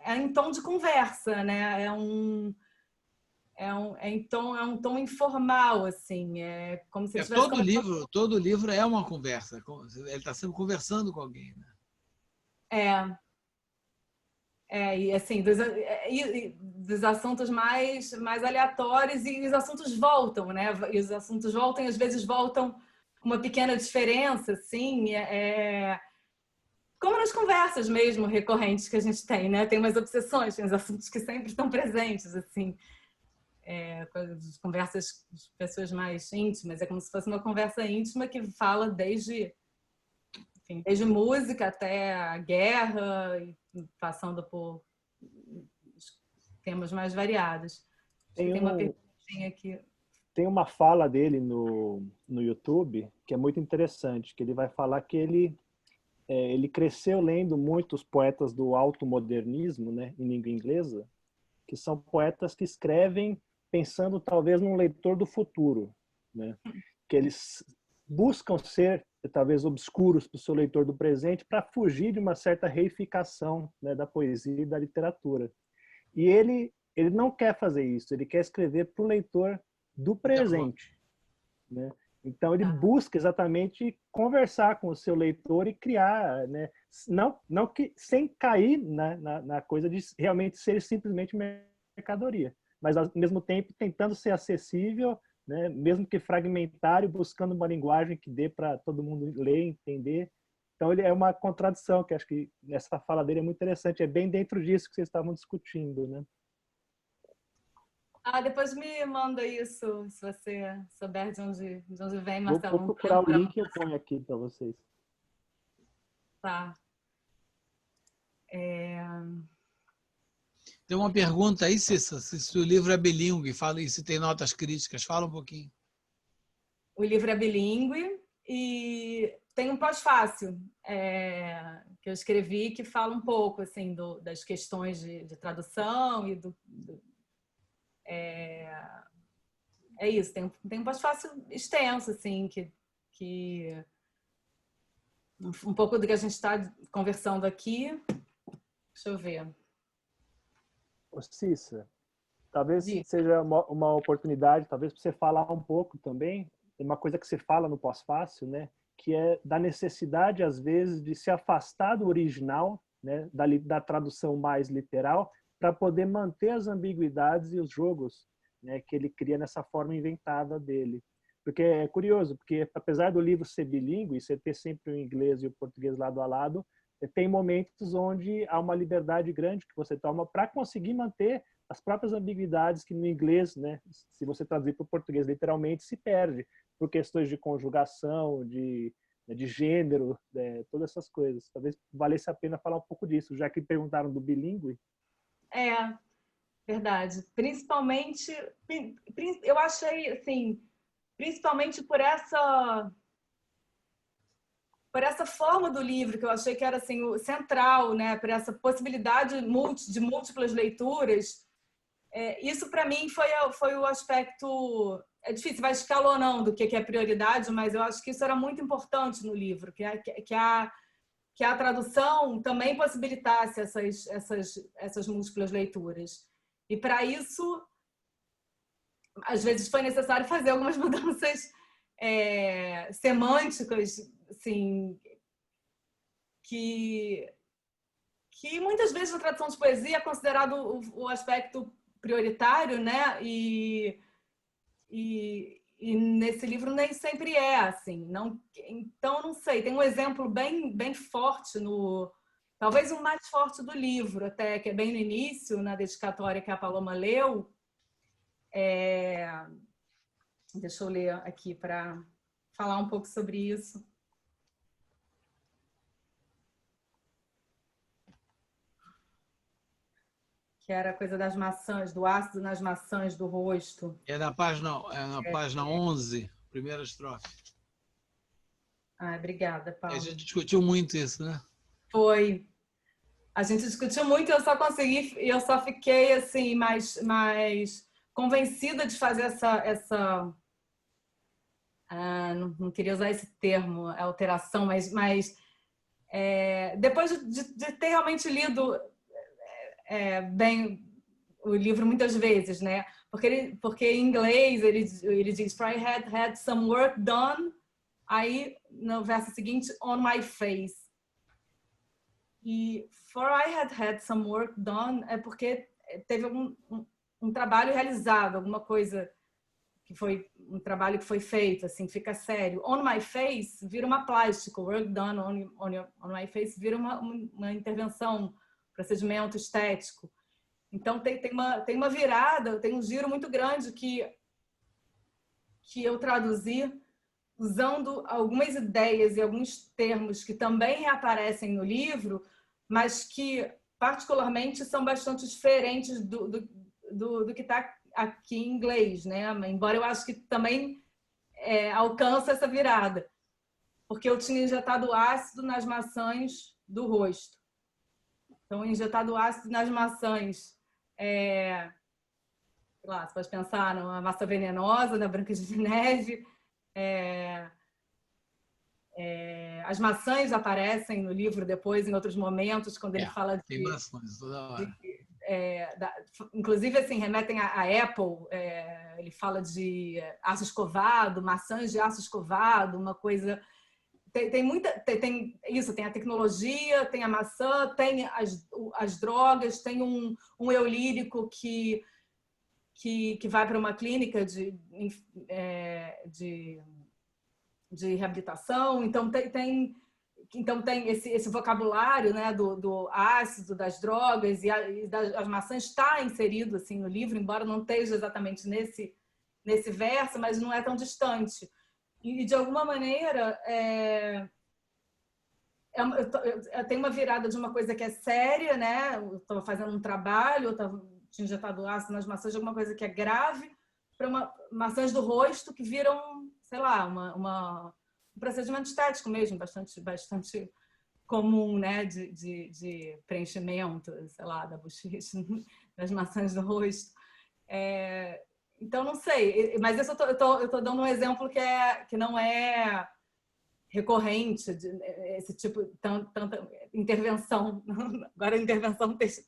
em tom de conversa, né? É um tom informal, assim, como se ele estivesse conversando. Todo livro é uma conversa, ele está sempre conversando com alguém, né? E assim, dos assuntos mais aleatórios, e os assuntos voltam, né? E os assuntos voltam, e às vezes voltam com uma pequena diferença, assim, como nas conversas mesmo recorrentes que a gente tem, né? Tem umas obsessões, tem uns assuntos que sempre estão presentes, assim, conversas de pessoas mais íntimas, é como se fosse uma conversa íntima que fala desde música até a guerra, passando por temas mais variados. Tem uma perguntinha aqui. Tem uma fala dele no YouTube que é muito interessante, que ele vai falar que ele cresceu lendo muitos poetas do automodernismo, né, em língua inglesa, que são poetas que escrevem pensando talvez num leitor do futuro, né, que eles buscam ser talvez obscuros para o seu leitor do presente para fugir de uma certa reificação, né, da poesia e da literatura. E ele não quer fazer isso, ele quer escrever para o leitor do presente, né? Então ele busca exatamente conversar com o seu leitor e criar, né, não que sem cair na coisa de realmente ser simplesmente mercadoria, mas ao mesmo tempo tentando ser acessível, né, mesmo que fragmentário, buscando uma linguagem que dê para todo mundo ler, entender. Então ele é uma contradição, que acho que essa fala dele é muito interessante, é bem dentro disso que vocês estavam discutindo, né? Depois me manda isso, se você souber de onde vem, Marcelo. Vou procurar o link e eu ponho aqui para vocês. Tá. Tem uma pergunta aí, Cissa, se o livro é bilíngue, fala aí, se tem notas críticas, fala um pouquinho. O livro é bilíngue e tem um pós-fácil que eu escrevi que fala um pouco assim, das questões de tradução e é isso, tem um pós-fácil extenso, assim, que um pouco do que a gente está conversando aqui. Deixa eu ver. Cissa, talvez seja uma oportunidade, talvez para você falar um pouco também, tem uma coisa que você fala no pós-fácil, né, que é da necessidade, às vezes, de se afastar do original, né, da tradução mais literal, para poder manter as ambiguidades e os jogos, né, que ele cria nessa forma inventada dele. Porque é curioso, porque apesar do livro ser bilíngue, você ter sempre o inglês e o português lado a lado, tem momentos onde há uma liberdade grande que você toma para conseguir manter as próprias ambiguidades que no inglês, né, se você traduzir para o português literalmente, se perde, por questões de conjugação, de gênero, todas essas coisas. Talvez valesse a pena falar um pouco disso, já que perguntaram do bilíngue. Verdade. Principalmente, eu achei, assim, principalmente por essa forma do livro, que eu achei que era assim, o central, né, por essa possibilidade de múltiplas leituras. Isso, para mim, foi o aspecto... É difícil, vai escalonando o que é prioridade, mas eu acho que isso era muito importante no livro, que a tradução também possibilitasse essas múltiplas leituras. E, para isso, às vezes foi necessário fazer algumas mudanças semânticas, assim, que muitas vezes na tradução de poesia é considerado o aspecto prioritário, né? E nesse livro nem sempre é assim. Então, não sei, tem um exemplo bem forte talvez o mais forte do livro, até, que é bem no início, na dedicatória que a Paloma leu. Deixa eu ler aqui para falar um pouco sobre isso. Que era a coisa das maçãs, do ácido nas maçãs do rosto. É na página 11, primeira estrofe. Obrigada, Paulo. A gente discutiu muito isso, né? Foi. A gente discutiu muito e eu só fiquei assim, mais convencida de fazer essa não queria usar esse termo, alteração, mas Depois de ter realmente lido bem o livro muitas vezes, né? Porque em inglês ele diz "For I had some work done", aí no verso seguinte "on my face". E "for I had some work done" é porque teve um trabalho realizado, alguma coisa que foi um trabalho que foi feito, assim, fica sério. "On my face" vira uma plástica, "work done on my face" vira uma intervenção, procedimento estético. Então tem uma virada, tem um giro muito grande que eu traduzi usando algumas ideias e alguns termos que também reaparecem no livro, mas que particularmente são bastante diferentes do que está aqui em inglês, né? Embora eu acho que também alcança essa virada, porque eu tinha injetado ácido nas maçãs do rosto. Então, injetado ácido nas maçãs, sei lá, você pode pensar numa maçã venenosa, na Branca de Neve. As maçãs aparecem no livro depois, em outros momentos, quando ele fala de... Tem maçãs toda hora. Inclusive, assim, remetem a Apple. Ele fala de aço escovado, maçãs de aço escovado, uma coisa... Tem muita... Tem isso, tem a tecnologia, tem a maçã, tem as drogas, tem um eu lírico que vai para uma clínica de reabilitação. Então tem esse vocabulário, né, do ácido, das drogas e das maçãs está inserido assim no livro, embora não esteja exatamente nesse verso, mas não é tão distante. E de alguma maneira eu tenho uma virada de uma coisa que é séria, né? Eu estava fazendo um trabalho, tinha injetado ácido nas maçãs, de alguma coisa que é grave, para maçãs do rosto que viram, sei lá, um procedimento estético mesmo, bastante comum, né, de preenchimento, sei lá, da bochecha, das maçãs do rosto. Então, não sei, mas isso eu tô dando um exemplo que não é recorrente, esse tipo, tanta intervenção. Agora, intervenção no texto.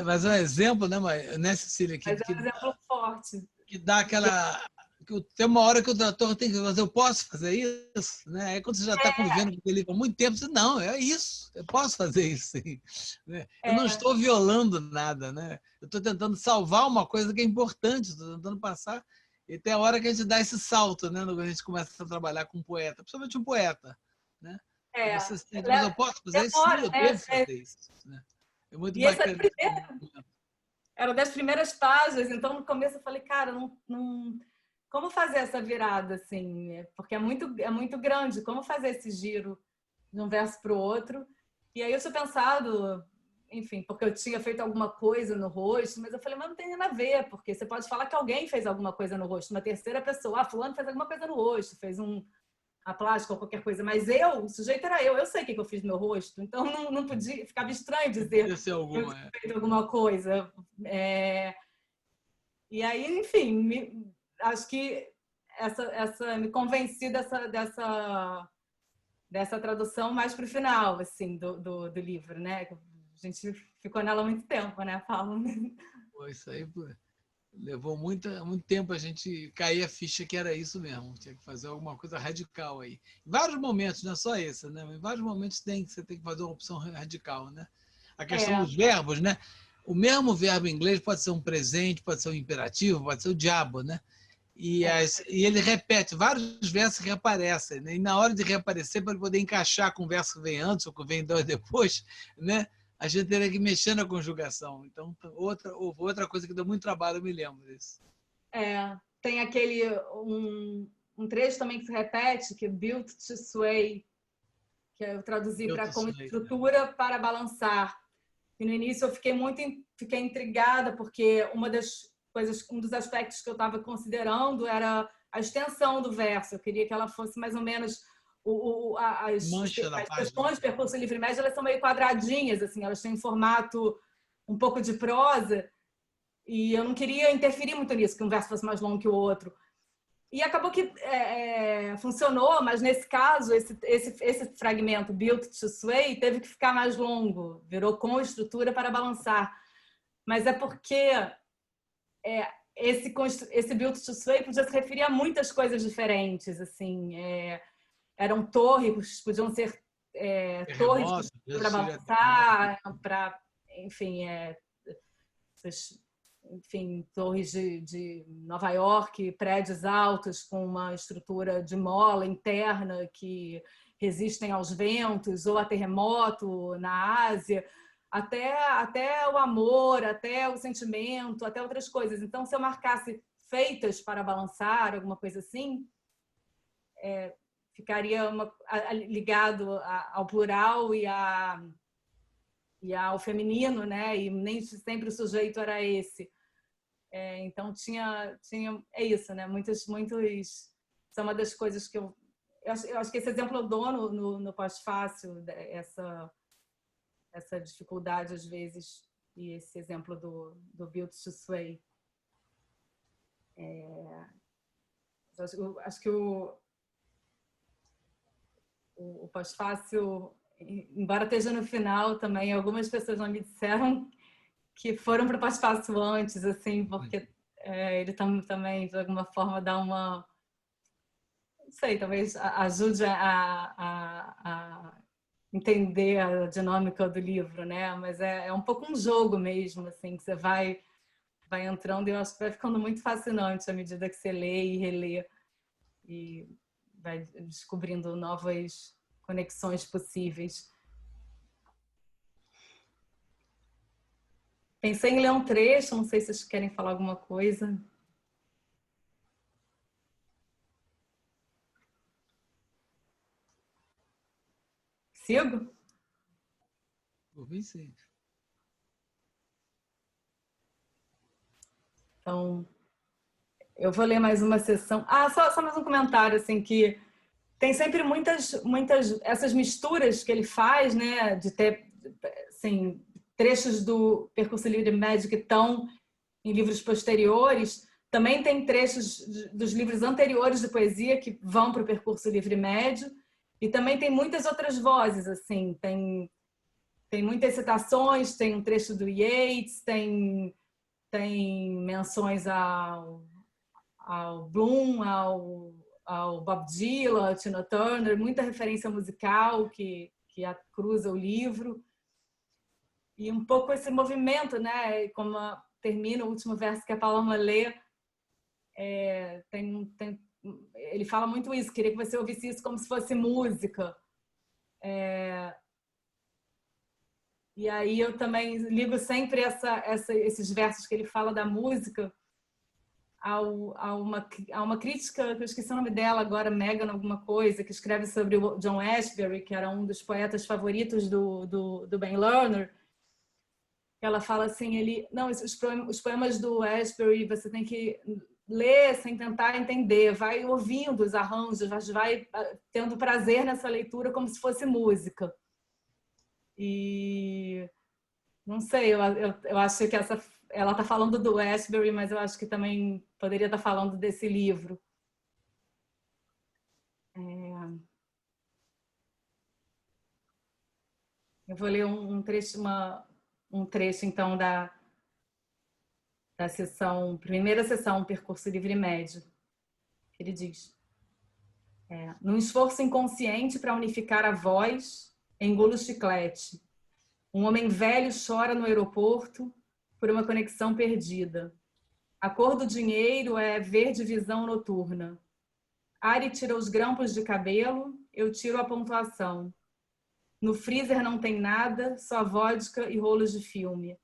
Mas é um exemplo, né, Cecília? Mas é um exemplo forte. Que dá aquela... Tem uma hora que o ator tem que fazer, eu posso fazer isso? Né? Aí quando você já está convivendo com ele há muito tempo, você não, é isso, eu posso fazer isso. Né? Eu não estou violando nada, né? Eu estou tentando salvar uma coisa que é importante, estou tentando passar. E tem a hora que a gente dá esse salto, né? Quando a gente começa a trabalhar com um poeta, principalmente um poeta. Né? Você sente, mas eu posso fazer isso? Sim, eu devo fazer isso. Né? É muito bacana. Era das primeiras páginas, então no começo eu falei, cara, como fazer essa virada assim? Porque é muito grande, como fazer esse giro de um verso para o outro? E aí eu tinha pensado, enfim, porque eu tinha feito alguma coisa no rosto, mas eu falei, mas não tem nada a ver, porque você pode falar que alguém fez alguma coisa no rosto, uma terceira pessoa, fulano fez alguma coisa no rosto, fez a plástica ou qualquer coisa, mas o sujeito era eu sei o que eu fiz no meu rosto, então não podia, ficava estranho dizer que eu tinha feito alguma coisa. E aí, enfim, acho que me convenci dessa tradução mais para o final, assim, do livro, né? A gente ficou nela há muito tempo, né, Paulo? Isso aí levou muito tempo a gente cair a ficha que era isso mesmo. Tinha que fazer alguma coisa radical aí. Em vários momentos, não é só esse, né? Em vários momentos você tem que fazer uma opção radical, né? A questão dos verbos, né? O mesmo verbo em inglês pode ser um presente, pode ser um imperativo, pode ser o diabo, né? E ele repete, vários versos reaparecem, né? E na hora de reaparecer, para poder encaixar com o verso que vem antes ou que vem depois, né? A gente teria que mexer na conjugação. Então, outra coisa que deu muito trabalho, eu me lembro disso. Tem um trecho também que se repete, que é built to sway, que eu traduzi para como estrutura para balançar. E no início eu fiquei intrigada, porque um dos aspectos que eu estava considerando era a extensão do verso. Eu queria que ela fosse mais ou menos... As questões de percurso livre médio, elas são meio quadradinhas, assim, elas têm um formato um pouco de prosa, e eu não queria interferir muito nisso, que um verso fosse mais longo que o outro. E acabou que funcionou, mas nesse caso, esse fragmento Built to Sway teve que ficar mais longo, virou com estrutura para balançar. Mas é porque esse Built to Sway podia se referir a muitas coisas diferentes. Assim, eram torres, podiam ser torres para balançar, para, enfim, torres de Nova York, prédios altos com uma estrutura de mola interna que resistem aos ventos ou a terremoto na Ásia, até o amor, até o sentimento, até outras coisas. Então, se eu marcasse feitas para balançar, alguma coisa assim, ficaria ligado ao plural e ao feminino, né? E nem sempre o sujeito era esse. Então tinha é isso, né? Muitos são uma das coisas que eu acho que esse exemplo eu dou no pós-fácil, essa dificuldade às vezes, e esse exemplo do Built to Sway. Acho que o pós-fácil, embora esteja no final também, algumas pessoas já me disseram que foram para o pós-fácil antes, assim, porque ele também, de alguma forma, dá uma... Não sei, talvez ajude a entender a dinâmica do livro, né? Mas é um pouco um jogo mesmo, assim, que você vai entrando e eu acho que vai ficando muito fascinante à medida que você lê e relê e vai descobrindo novas conexões possíveis. Pensei em ler um trecho, não sei se vocês querem falar alguma coisa. Sigo? Sim. Então, eu vou ler mais uma sessão. Só mais um comentário, assim, que tem sempre muitas essas misturas que ele faz, né, de ter, assim, trechos do Percurso Livre Médio que estão em livros posteriores. Também tem trechos dos livros anteriores de poesia que vão para o Percurso Livre Médio. E também tem muitas outras vozes, assim, tem muitas citações, tem um trecho do Yeats, tem menções ao Bloom, ao Bob Dylan, ao Tina Turner, muita referência musical que cruza o livro. E um pouco esse movimento, né? Como termina o último verso que a Paloma lê, ele fala muito isso, queria que você ouvisse isso como se fosse música. E aí eu também ligo sempre esses versos que ele fala da música a uma crítica, que eu esqueci o nome dela agora, Megan alguma coisa, que escreve sobre o John Ashbery, que era um dos poetas favoritos do Ben Lerner. Ela fala assim, os poemas do Ashbery você tem que ler sem tentar entender, vai ouvindo os arranjos, vai tendo prazer nessa leitura como se fosse música. E não sei, eu acho que ela está falando do Ashbery, mas eu acho que também poderia estar falando desse livro. Eu vou ler um trecho então da primeira sessão Percurso Livre Médio. Ele diz: num esforço inconsciente para unificar a voz, engulo o chiclete. Um homem velho chora no aeroporto por uma conexão perdida. A cor do dinheiro é verde visão noturna. Ari tira os grampos de cabelo, eu tiro a pontuação. No freezer não tem nada, só vodka e rolos de filme.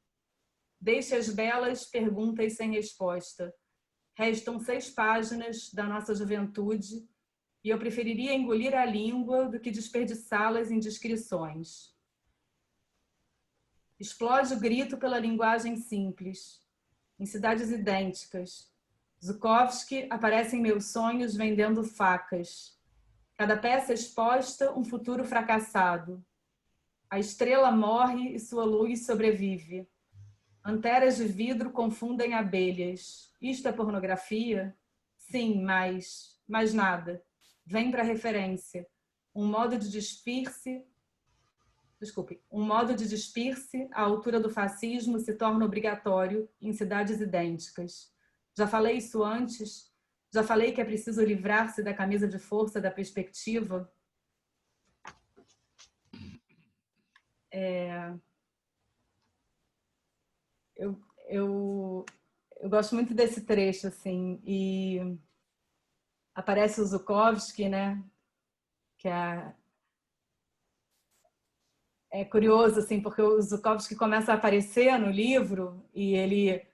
Deixe as belas perguntas sem resposta. Restam 6 páginas da nossa juventude e eu preferiria engolir a língua do que desperdiçá-las em descrições. Explode o grito pela linguagem simples. Em cidades idênticas. Zhukovsky aparece em meus sonhos vendendo facas. Cada peça exposta, um futuro fracassado. A estrela morre e sua luz sobrevive. Anteras de vidro confundem abelhas. Isto é pornografia? sim, mas mais nada. Vem para referência. Um modo de despir-se, à altura do fascismo se torna obrigatório em cidades idênticas. Já falei isso antes? Já falei que é preciso livrar-se da camisa de força da perspectiva? Eu gosto muito desse trecho, assim, e aparece o Zhukovsky, né? Que é curioso, assim, porque o Zhukovsky começa a aparecer no livro e ele...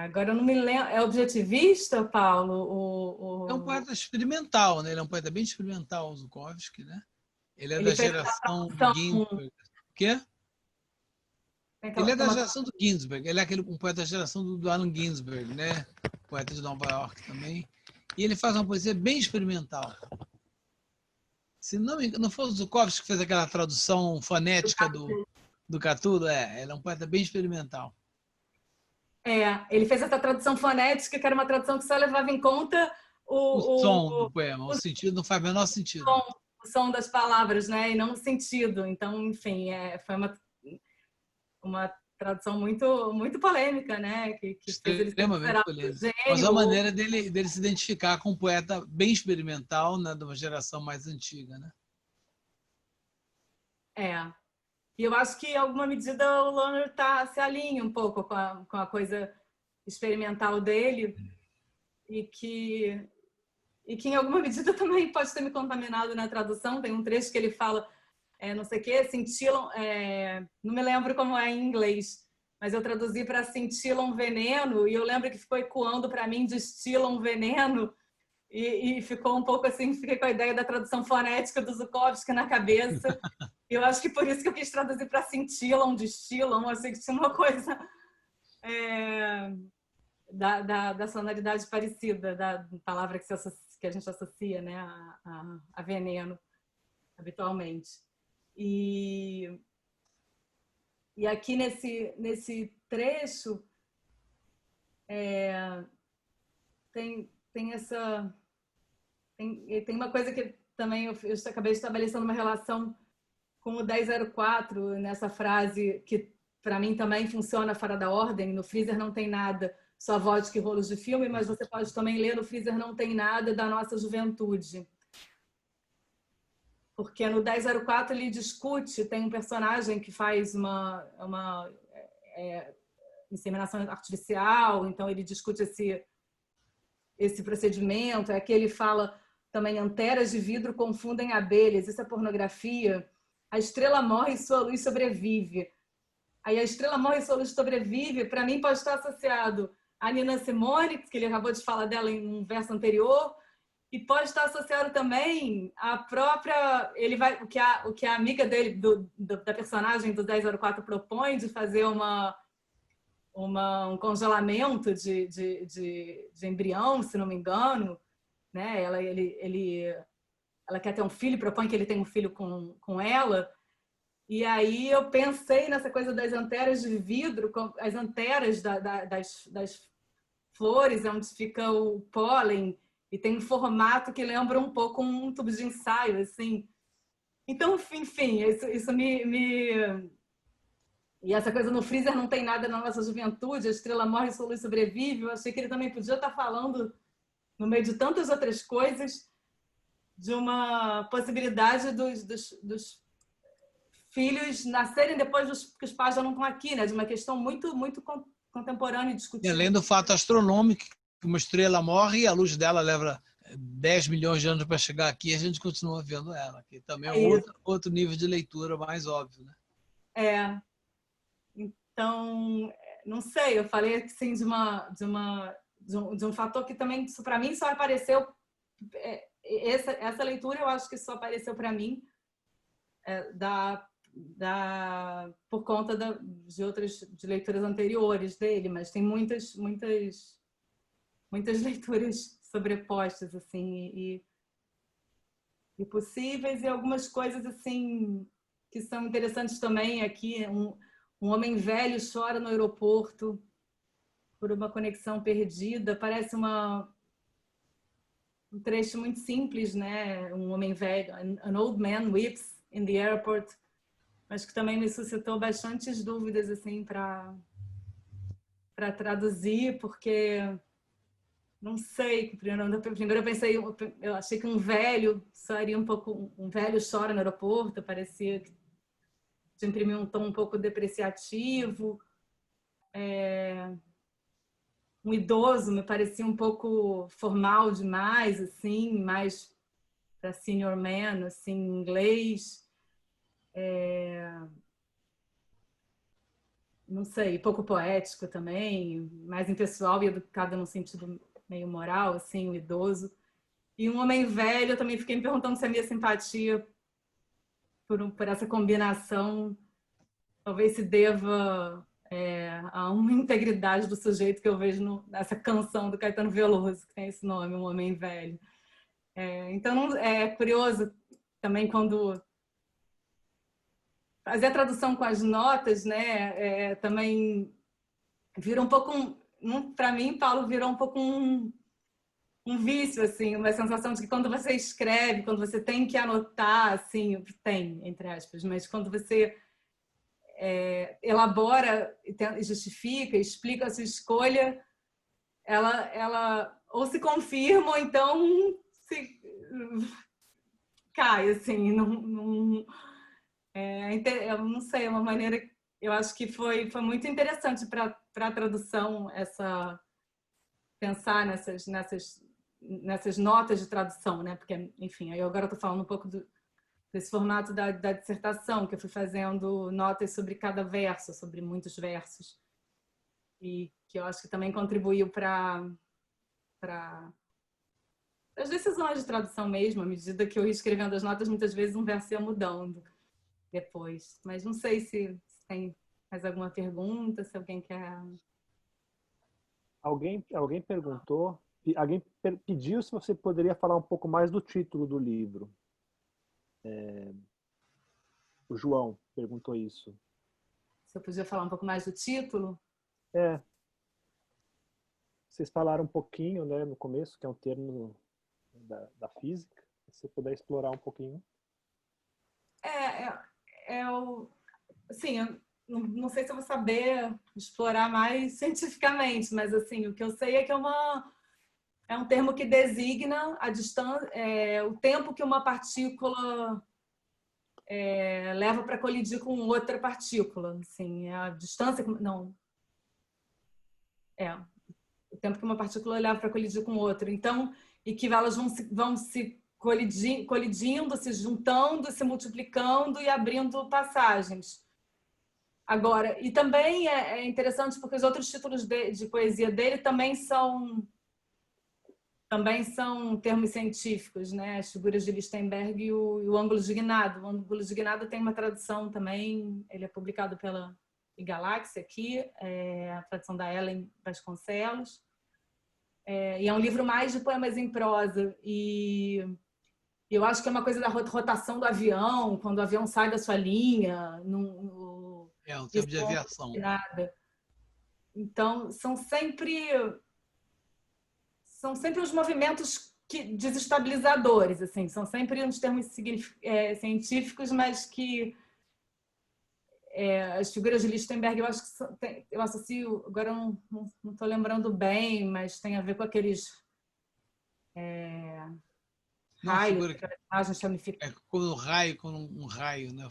agora eu não me lembro... É objetivista, Paulo? É um poeta experimental, né? Ele é um poeta bem experimental, o Zhukovsky, né? Ele é Ele da fez geração do essa Ginsberg. O quê? Ele é tem da uma... geração do Ginsberg. Ele é um poeta da geração do Allen Ginsberg, né? Poeta de Nova York também. E ele faz uma poesia bem experimental. Se não foi o Zhukovsky que fez aquela tradução fonética do Catulo, ele é um poeta bem experimental. Ele fez essa tradução fonética, que era uma tradução que só levava em conta O som do poema, o sentido não faz o menor sentido. o som das palavras, né? E não o sentido. Então, enfim, foi uma tradução muito polêmica, né? Que fez ele ser Extremamente considerado polêmico. gênio. Mas é uma maneira dele se identificar com um poeta bem experimental, né, de uma geração mais antiga, né? E eu acho que, em alguma medida, o Lohner se alinha um pouco com a coisa experimental dele e que, em alguma medida, também pode ter me contaminado na tradução. Tem um trecho que ele fala, não sei o quê, cintilam... não me lembro como é em inglês, mas eu traduzi para cintilam veneno e eu lembro que ficou ecoando para mim destilam veneno e ficou um pouco assim, fiquei com a ideia da tradução fonética do Zhukovsky na cabeça. Eu acho que por isso que eu quis traduzir para cintilam, destilam, achei que tinha uma coisa da sonoridade parecida, da palavra que a gente associa, né, a veneno, habitualmente. E aqui nesse trecho tem uma coisa que também eu acabei estabelecendo uma relação com o 1004, nessa frase que para mim também funciona fora da ordem. No freezer não tem nada, só vodka e rolos de filme, mas você pode também ler no freezer não tem nada da nossa juventude. Porque no 1004 ele discute, tem um personagem que faz uma inseminação artificial, então ele discute esse procedimento. Aqui ele fala também, anteras de vidro confundem abelhas, isso é pornografia. A estrela morre e sua luz sobrevive. Aí a estrela morre e sua luz sobrevive, para mim pode estar associado a Nina Simone, que ele acabou de falar dela em um verso anterior, e pode estar associado também à própria... o que a amiga dele, da personagem do 1004 propõe, de fazer um congelamento de embrião, se não me engano, né? Ela quer ter um filho, propõe que ele tenha um filho com ela. E aí eu pensei nessa coisa das anteras de vidro, as anteras das flores, onde fica o pólen, e tem um formato que lembra um pouco um tubo de ensaio, assim. Então, enfim, isso me... E essa coisa no freezer não tem nada na nossa juventude, a estrela morre e sua luz sobrevive. Eu achei que ele também podia estar falando, no meio de tantas outras coisas, de uma possibilidade dos filhos nascerem depois que os pais já não estão aqui, né? De uma questão muito contemporânea e discutida. E além do fato astronômico, que uma estrela morre e a luz dela leva 10 milhões de anos para chegar aqui e a gente continua vendo ela, que também é outro nível de leitura mais óbvio, né? Então, não sei, eu falei assim de um fator que também, para mim, só apareceu... Essa leitura eu acho que só apareceu para mim por conta de leituras anteriores dele, mas tem muitas leituras sobrepostas assim e possíveis, e algumas coisas assim que são interessantes também aqui. Um homem velho chora no aeroporto. por uma conexão perdida. Parece um trecho muito simples, né? Um homem velho, an old man weeps in the airport, mas que também me suscitou bastantes dúvidas assim para traduzir, porque não sei, primeiro eu pensei, eu achei que um velho seria um velho chora no aeroporto, parecia que de imprimir um tom um pouco depreciativo. Um idoso me parecia um pouco formal demais, assim, mais para senior man, assim, em inglês. Não sei, pouco poético também, mais impessoal e educado no sentido meio moral, assim, o idoso. E um homem velho, eu também fiquei me perguntando se a minha simpatia por essa combinação talvez se deva a uma integridade do sujeito que eu vejo nessa canção do Caetano Veloso, que tem esse nome, Um Homem Velho. Então, é curioso também quando fazer a tradução com as notas, né? Também vira um pouco, para mim, Paulo, virou um pouco um vício, assim, uma sensação de que quando você escreve, quando você tem que anotar, assim, tem, entre aspas, mas quando você elabora, justifica, explica a sua escolha, ela ou se confirma ou então se cai, assim, eu não sei, é uma maneira, eu acho que foi muito interessante para a tradução, pensar nessas notas de tradução, né? Porque, enfim, eu agora estou falando um pouco desse formato da dissertação, que eu fui fazendo notas sobre cada verso, sobre muitos versos, e que eu acho que também contribuiu para as decisões de tradução mesmo. À medida que eu ia escrevendo as notas, muitas vezes um verso ia mudando depois. Mas não sei se tem mais alguma pergunta, se alguém quer... Alguém perguntou, alguém pediu se você poderia falar um pouco mais do título do livro. O João perguntou isso. Se eu podia falar um pouco mais do título? Vocês falaram um pouquinho, né, no começo, que é um termo da física. Se você puder explorar um pouquinho. Assim, eu não sei se eu vou saber explorar mais cientificamente, mas assim, o que eu sei é que é um termo que designa a distância, o tempo que uma partícula leva para colidir com outra partícula, assim, a distância, não, o tempo que uma partícula leva para colidir com outra. Então, e que elas vão se colidindo, se juntando, se multiplicando e abrindo passagens. Agora, e também é interessante porque os outros títulos de poesia dele também são termos científicos, né? As figuras de Lichtenberg e o ângulo de Guinado. O ângulo de Guinado tem uma tradução também, ele é publicado pela Galáxia aqui, a tradução da Ellen Vasconcelos. E é um livro mais de poemas em prosa. E eu acho que é uma coisa da rotação do avião, quando o avião sai da sua linha, um tempo de aviação. Nada. Então, são sempre uns movimentos desestabilizadores, assim, são sempre uns termos científicos, mas que as figuras de Lichtenberg, eu acho que eu associo, agora eu não estou lembrando bem, mas tem a ver com aqueles raios, aquelas imagens chamificadas. Com um raio, né?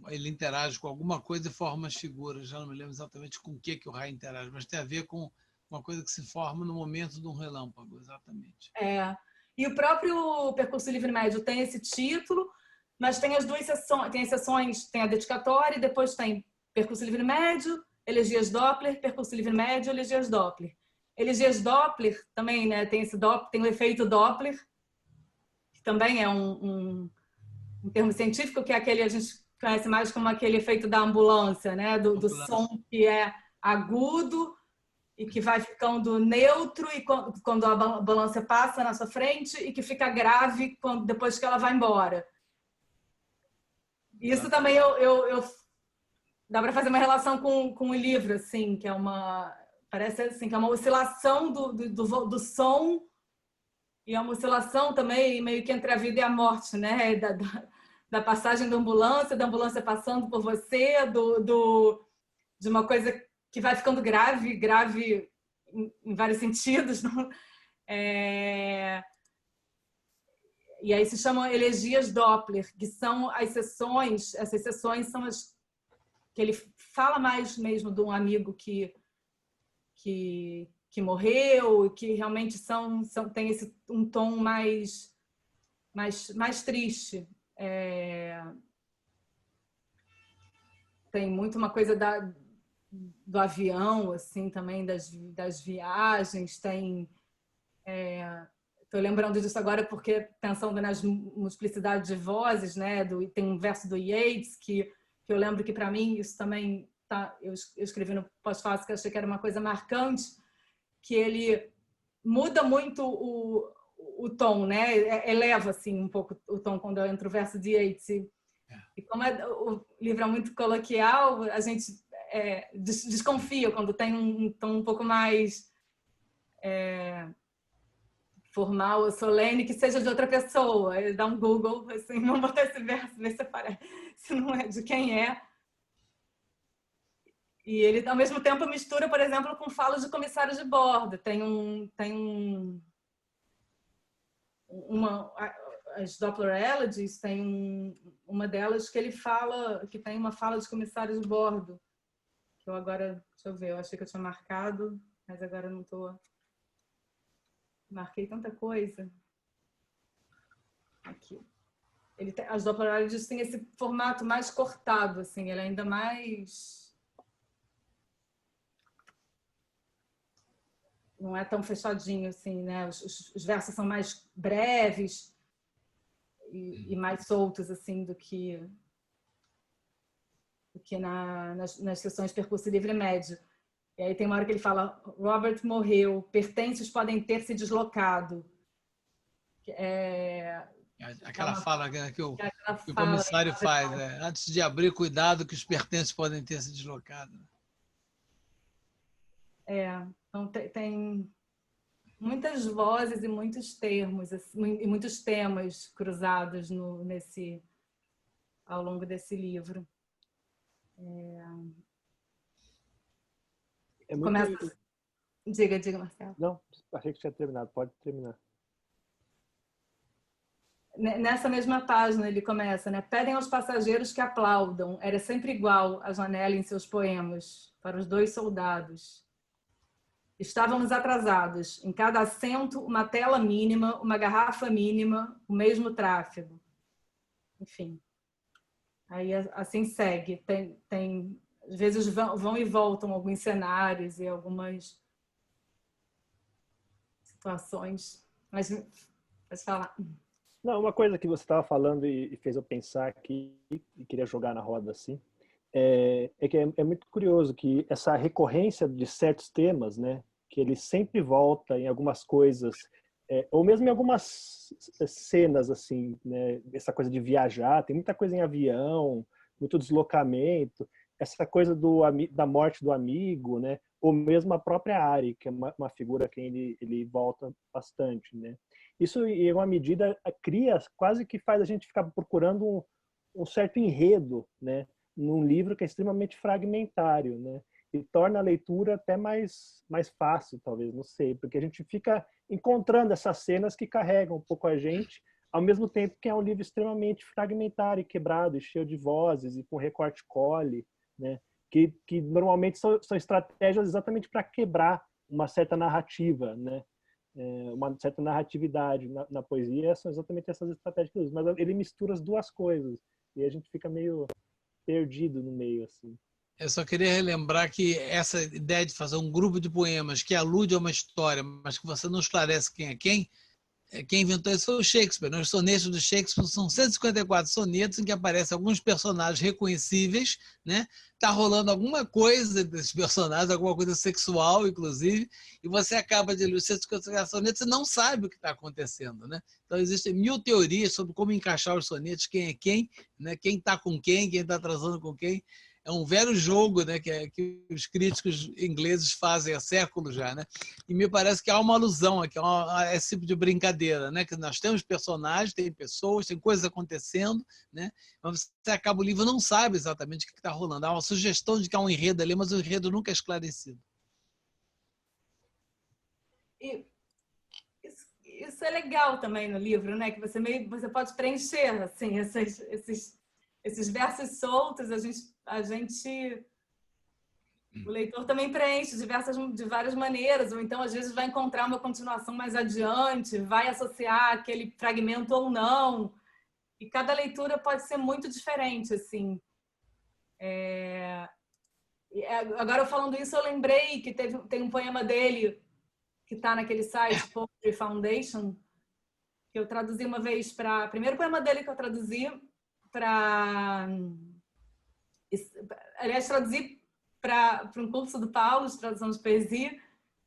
Ele interage com alguma coisa e forma as figuras. Já não me lembro exatamente com o que o raio interage, mas tem a ver com uma coisa que se forma no momento de um relâmpago, exatamente. E o próprio Percurso Livre Médio tem esse título, mas tem as duas sessões, tem as sessões, tem a dedicatória e depois tem Percurso Livre Médio, Elegias Doppler, Percurso Livre Médio, Elegias Doppler. Elegias Doppler também, né, tem o efeito Doppler, que também é um termo científico, que é aquele, a gente conhece mais como aquele efeito da ambulância, né, do som que é agudo e que vai ficando neutro e quando a ambulância passa na sua frente e que fica grave depois que ela vai embora. Isso também eu dá para fazer uma relação com o livro, assim, que é uma... Parece assim, que é uma oscilação do som e é uma oscilação também meio que entre a vida e a morte, né? Da passagem da ambulância passando por você, de uma coisa que vai ficando grave em vários sentidos. Não? E aí se chamam elegias Doppler, que são essas sessões são as que ele fala mais mesmo de um amigo que morreu, que realmente tem um tom mais triste. Tem muito uma coisa do avião, assim, também das viagens. Estou lembrando disso agora porque, pensando nas multiplicidades de vozes, né? Tem um verso do Yeats que eu lembro que, para mim, isso também... eu escrevi no pós-fácil que eu achei que era uma coisa marcante, que ele muda muito o tom, né? Eleva assim um pouco o tom quando entra o verso de Yeats. E como o livro é muito coloquial, a gente desconfia quando tem um tom um pouco mais formal ou solene, que seja de outra pessoa. Ele dá um Google, assim, vamos botar esse verso, ver se aparece, se não é de quem é. E ele, ao mesmo tempo, mistura, por exemplo, com falas de comissários de bordo. As Doppler Elegies, tem uma delas que ele fala, que tem uma fala de comissários de bordo. Que eu agora, deixa eu ver, eu achei que eu tinha marcado, mas agora não estou... Marquei tanta coisa. Aqui. As Doppler Elegies têm esse formato mais cortado, assim, ele é ainda mais... Não é tão fechadinho assim, né? Os versos são mais breves e mais soltos assim do que nas sessões percurso livre médio. E aí tem uma hora que ele fala: Robert morreu, pertences podem ter se deslocado. Aquela fala que o comissário faz, antes de abrir, cuidado que os pertences podem ter se deslocado. Então tem muitas vozes e muitos termos e muitos temas cruzados ao longo desse livro. Começa... Diga, Marcelo. Não, achei que tinha terminado. Pode terminar. Nessa mesma página ele começa, né? Pedem aos passageiros que aplaudam. Era sempre igual a janela em seus poemas para os 2 soldados. Estávamos atrasados. Em cada assento, uma tela mínima, uma garrafa mínima, o mesmo tráfego. Enfim. Aí assim segue. Às vezes vão e voltam alguns cenários e algumas situações. Mas pode falar. Não, uma coisa que você estava falando e fez eu pensar aqui, e queria jogar na roda assim, é que é muito curioso que essa recorrência de certos temas, né, que ele sempre volta em algumas coisas, ou mesmo em algumas cenas, assim, né, essa coisa de viajar, tem muita coisa em avião, muito deslocamento, essa coisa da morte do amigo, né, ou mesmo a própria Ari, que é uma figura que ele volta bastante, né. Isso, em uma medida, quase que faz a gente ficar procurando um certo enredo, né, num livro que é extremamente fragmentário, né, e torna a leitura até mais fácil, talvez, não sei, porque a gente fica encontrando essas cenas que carregam um pouco a gente, ao mesmo tempo que é um livro extremamente fragmentário e quebrado, e cheio de vozes e com recorte cole, né, que normalmente são estratégias exatamente para quebrar uma certa narrativa, né, uma certa narratividade na poesia, são exatamente essas estratégias que ele usa, mas ele mistura as duas coisas, e a gente fica meio perdido no meio, assim. Eu só queria relembrar que essa ideia de fazer um grupo de poemas que alude a uma história, mas que você não esclarece quem é quem inventou isso foi o Shakespeare. Os sonetos do Shakespeare são 154 sonetos em que aparecem alguns personagens reconhecíveis, né? Tá rolando alguma coisa desses personagens, alguma coisa sexual, inclusive, e você acaba de ler os 154 sonetos e não sabe o que está acontecendo, né? Então, existem 1000 teorias sobre como encaixar os sonetos, quem é quem, né? Quem está com quem está transando com quem. É um velho jogo, né, que os críticos ingleses fazem há séculos já, né? E me parece que há uma alusão aqui, a esse tipo de brincadeira, né? Que nós temos personagens, tem pessoas, tem coisas acontecendo, né? Mas você acaba o livro não sabe exatamente o que está rolando. Há uma sugestão de que há um enredo ali, mas o enredo nunca é esclarecido. E isso é legal também no livro, né? Que você pode preencher assim esses versos soltos. O leitor também preenche de várias maneiras, ou então às vezes vai encontrar uma continuação mais adiante, vai associar aquele fragmento ou não. E cada leitura pode ser muito diferente, assim. Agora, falando isso, eu lembrei que tem um poema dele que está naquele site, Poetry Foundation, que eu traduzi uma vez para... Primeiro poema dele que eu traduzi para... Aliás, traduzi para um curso do Paulo de tradução de poesia.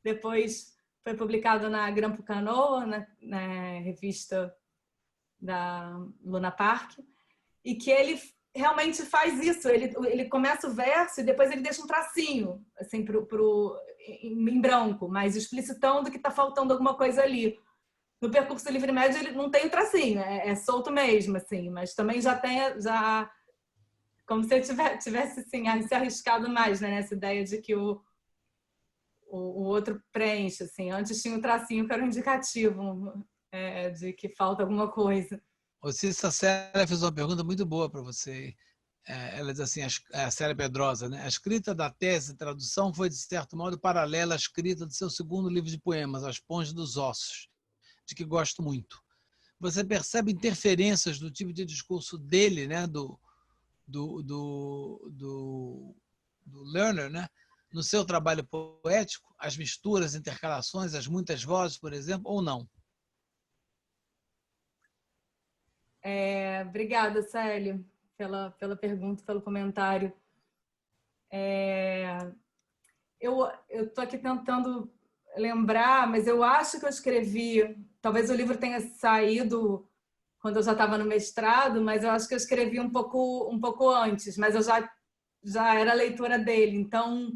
Depois foi publicado na Grampo Canoa, na revista da Luna Park, e que ele realmente faz isso. Ele começa o verso e depois ele deixa um tracinho assim, em branco, mas explicitando que está faltando alguma coisa ali. No percurso livre médio ele não tem o tracinho, é solto mesmo, assim, mas também já tem, como se ele tivesse assim, se arriscado mais, né, nessa ideia de que o outro preenche. Assim. Antes tinha um tracinho que era um indicativo de que falta alguma coisa. A Célia fez uma pergunta muito boa para você. Ela diz assim, a Célia Pedrosa, né? A escrita da tese de tradução foi, de certo modo, paralela à escrita do seu segundo livro de poemas, A Esponja dos Ossos, de que gosto muito. Você percebe interferências do tipo de discurso dele, né? do Lerner, né? No seu trabalho poético, as misturas, intercalações, as muitas vozes, por exemplo, ou não? Obrigada, Célio, pela pergunta, pelo comentário. Eu estou aqui tentando lembrar, mas eu acho que eu escrevi, talvez o livro tenha saído quando eu já estava no mestrado, mas eu acho que eu escrevi um pouco antes, mas eu já era leitora dele. Então,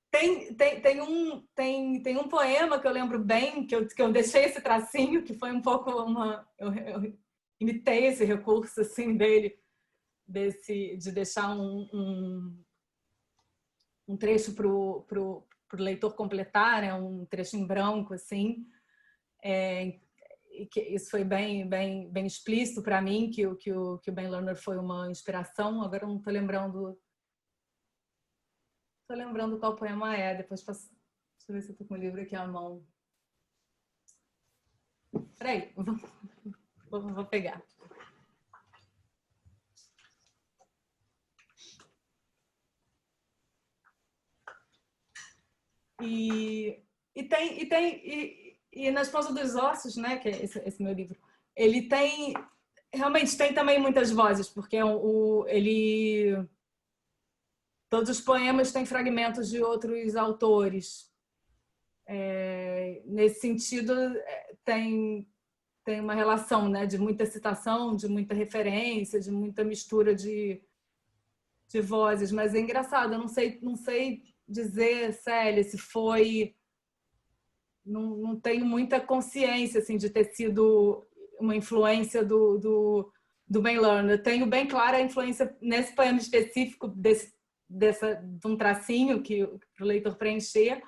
tem um poema que eu lembro bem, que eu deixei esse tracinho, que foi um pouco eu imitei esse recurso assim dele, de deixar um trecho para o leitor completar, né? Um trecho em branco, assim. E que isso foi bem explícito para mim, que o Ben Lerner foi uma inspiração. Agora eu não estou lembrando qual poema é. Depois deixa eu ver se eu estou com o livro aqui à mão. Peraí, vou pegar. E na Esponja dos Ossos, né, que é esse meu livro, ele realmente tem também muitas vozes, porque todos os poemas têm fragmentos de outros autores. Nesse sentido, tem uma relação, né, de muita citação, de muita referência, de muita mistura de vozes. Mas é engraçado, eu não sei dizer, Célia, se foi... Não tenho muita consciência assim, de ter sido uma influência do Ben Lerner. Eu tenho bem clara a influência nesse poema específico de um tracinho para o leitor preencher,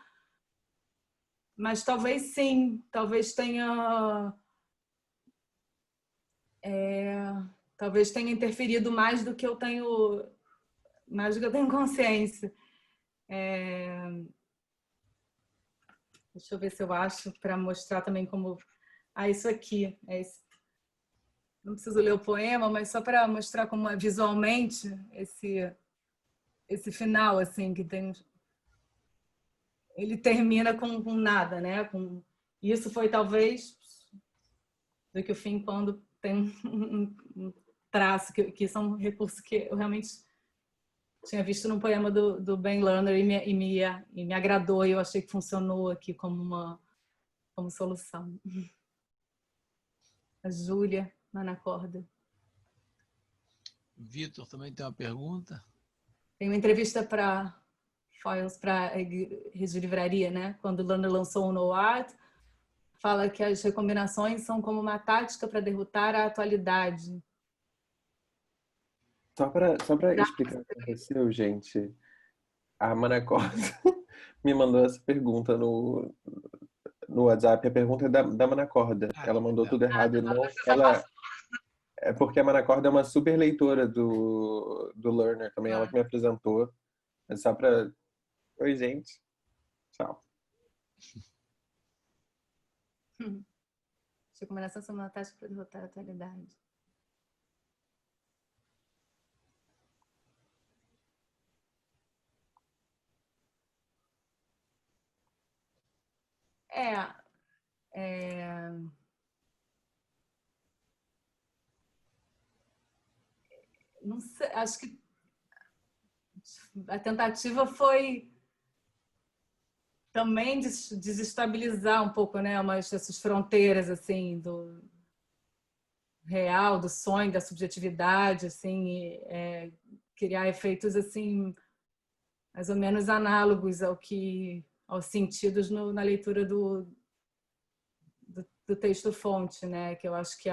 mas talvez sim, talvez tenha interferido mais do que eu tenho consciência. Deixa eu ver se eu acho, para mostrar também como... isso aqui. Não preciso ler o poema, mas só para mostrar como é visualmente esse final, assim, que tem... Ele termina com nada, né? Isso foi talvez do que o fim, quando tem um traço, que são recursos que eu realmente tinha visto num poema do Ben Lerner e me agradou, e eu achei que funcionou aqui como solução. A Júlia, lá na corda. Vitor também tem uma pergunta. Tem uma entrevista para Foils, para Rede de Livraria, né? Quando o Lerner lançou o No Art, fala que as recombinações são como uma tática para derrotar a atualidade. Só para explicar o que aconteceu, gente, a Manacorda me mandou essa pergunta no WhatsApp. A pergunta é da Manacorda. Ela mandou tudo errado. Não, é porque a Manacorda é uma super leitora do Lerner também. Ela que me apresentou. É só para... Oi, gente. Tchau. Recomendação são uma tática para derrotar a atualidade. Não sei, acho que a tentativa foi também desestabilizar um pouco, né, essas fronteiras assim do real, do sonho, da subjetividade, assim, criar efeitos assim mais ou menos análogos aos sentidos na leitura do texto-fonte, né, que eu acho que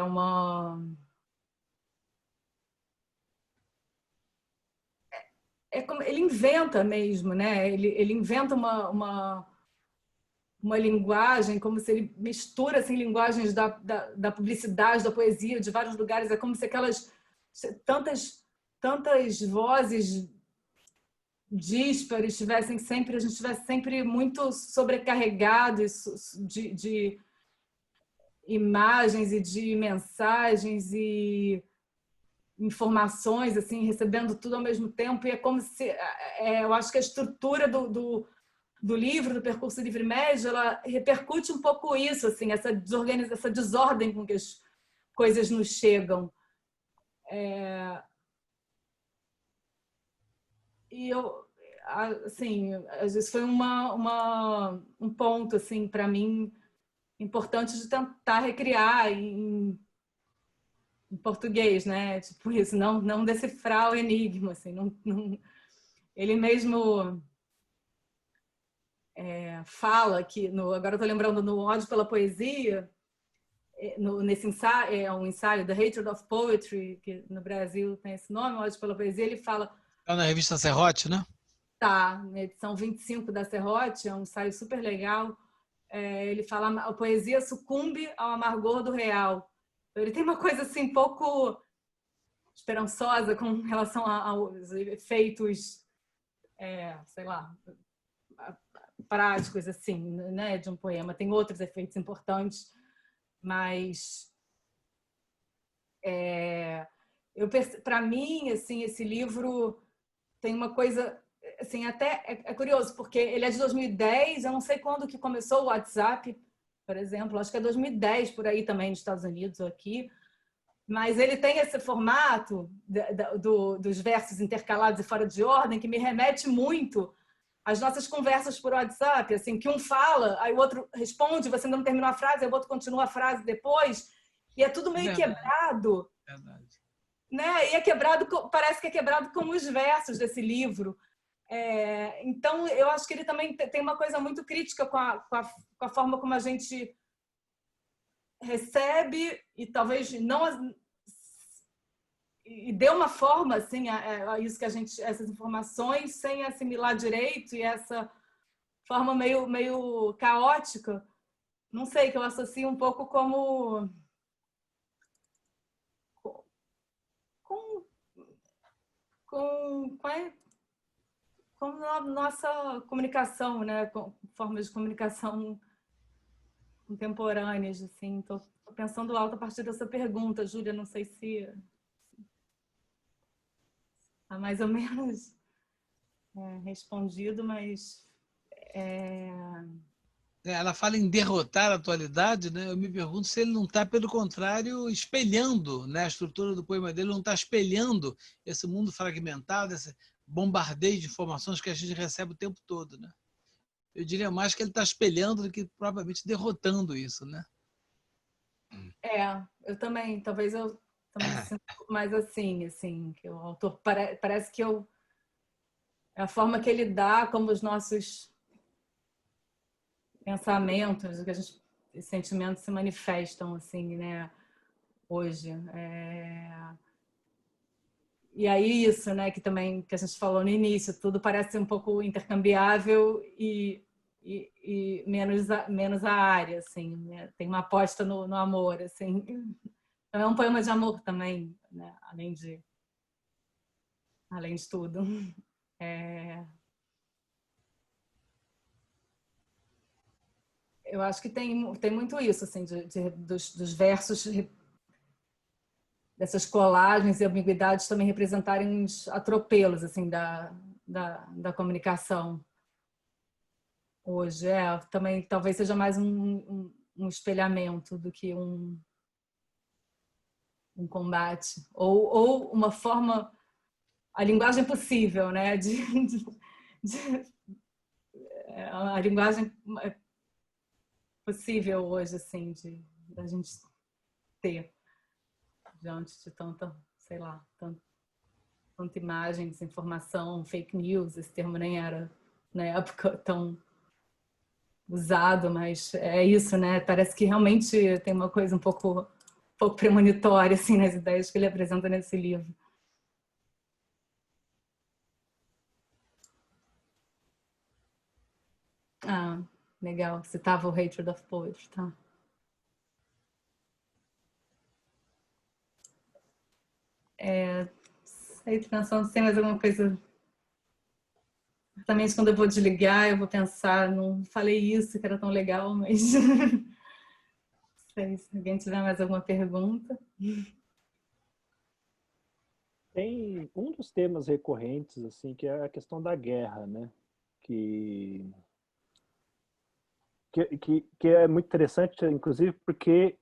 é como ele inventa mesmo, né? Ele inventa uma linguagem, como se ele mistura assim, linguagens da publicidade, da poesia, de vários lugares. É como se tantas vozes díspares a gente estivesse sempre muito sobrecarregado de imagens e de mensagens e informações, assim, recebendo tudo ao mesmo tempo, e é como se... eu acho que a estrutura do livro, do Percurso Livre Médio, ela repercute um pouco isso, assim, essa desordem com que as coisas nos chegam. E eu, assim, às vezes foi um ponto, assim, para mim, importante de tentar recriar em português, né? Tipo isso, não decifrar o enigma, assim, ele mesmo fala que agora eu estou lembrando no Ódio pela Poesia, nesse ensaio, é um ensaio The Hatred of Poetry, que no Brasil tem esse nome, Ódio pela Poesia, ele fala... É na revista Serrote, né? Tá, na edição 25 da Serrote, é um ensaio super legal. Ele fala: a poesia sucumbe ao amargor do real. Então, ele tem uma coisa assim um pouco esperançosa com relação aos efeitos, sei lá, práticos assim, né, de um poema. Tem outros efeitos importantes, mas para mim, assim, esse livro tem uma coisa assim, até é curioso, porque ele é de 2010, eu não sei quando que começou o WhatsApp, por exemplo, acho que é 2010 por aí também nos Estados Unidos ou aqui, mas ele tem esse formato dos versos intercalados e fora de ordem que me remete muito às nossas conversas por WhatsApp, assim, que um fala, aí o outro responde, você ainda não terminou a frase, aí o outro continua a frase depois, e é tudo meio quebrado. Verdade. Né? E é quebrado, parece que é quebrado como os versos desse livro. Então, eu acho que ele também tem uma coisa muito crítica com a forma como a gente recebe e talvez não... E deu uma forma assim, a isso que essas informações, sem assimilar direito, e essa forma meio caótica, não sei, que eu associo um pouco como a nossa comunicação, né? Com formas de comunicação contemporâneas, assim. Estou pensando alto a partir dessa pergunta, Júlia, não sei se está mais ou menos respondido, mas... Ela fala em derrotar a atualidade, né? Eu me pergunto se ele não está, pelo contrário, espelhando, né? A estrutura do poema dele não está espelhando esse mundo fragmentado, esse bombardeio de informações que a gente recebe o tempo todo, né? Eu diria mais que ele está espelhando do que propriamente derrotando isso, né? Eu também, talvez eu também sinto mais assim, que o autor parece que eu é a forma que ele dá como os nossos pensamentos, os sentimentos se manifestam assim, né, hoje. E aí isso, né, que também que a gente falou no início, tudo parece um pouco intercambiável e menos a área, assim, né? Tem uma aposta no amor, assim. Então é um poema de amor também, né? Além de tudo. Eu acho que tem muito isso, assim, dos versos, dessas colagens e ambiguidades também representarem os atropelos, assim, da comunicação hoje. Também talvez seja mais um espelhamento do que um combate. Ou uma forma, a linguagem possível, né? A linguagem possível hoje, assim, da gente ter diante de tanta, sei lá, tanta imagem, desinformação, fake news. Esse termo nem era na época tão usado, mas é isso, né? Parece que realmente tem uma coisa um pouco premonitória assim nas ideias que ele apresenta nesse livro. Ah, legal. Citava o Hatred of Poetry, tá? Sei, pensando se tem mais alguma coisa. Também quando eu vou desligar, eu vou pensar, não falei isso que era tão legal, mas sei, se alguém tiver mais alguma pergunta. Tem um dos temas recorrentes, assim, que é a questão da guerra, né? Que é muito interessante, inclusive, porque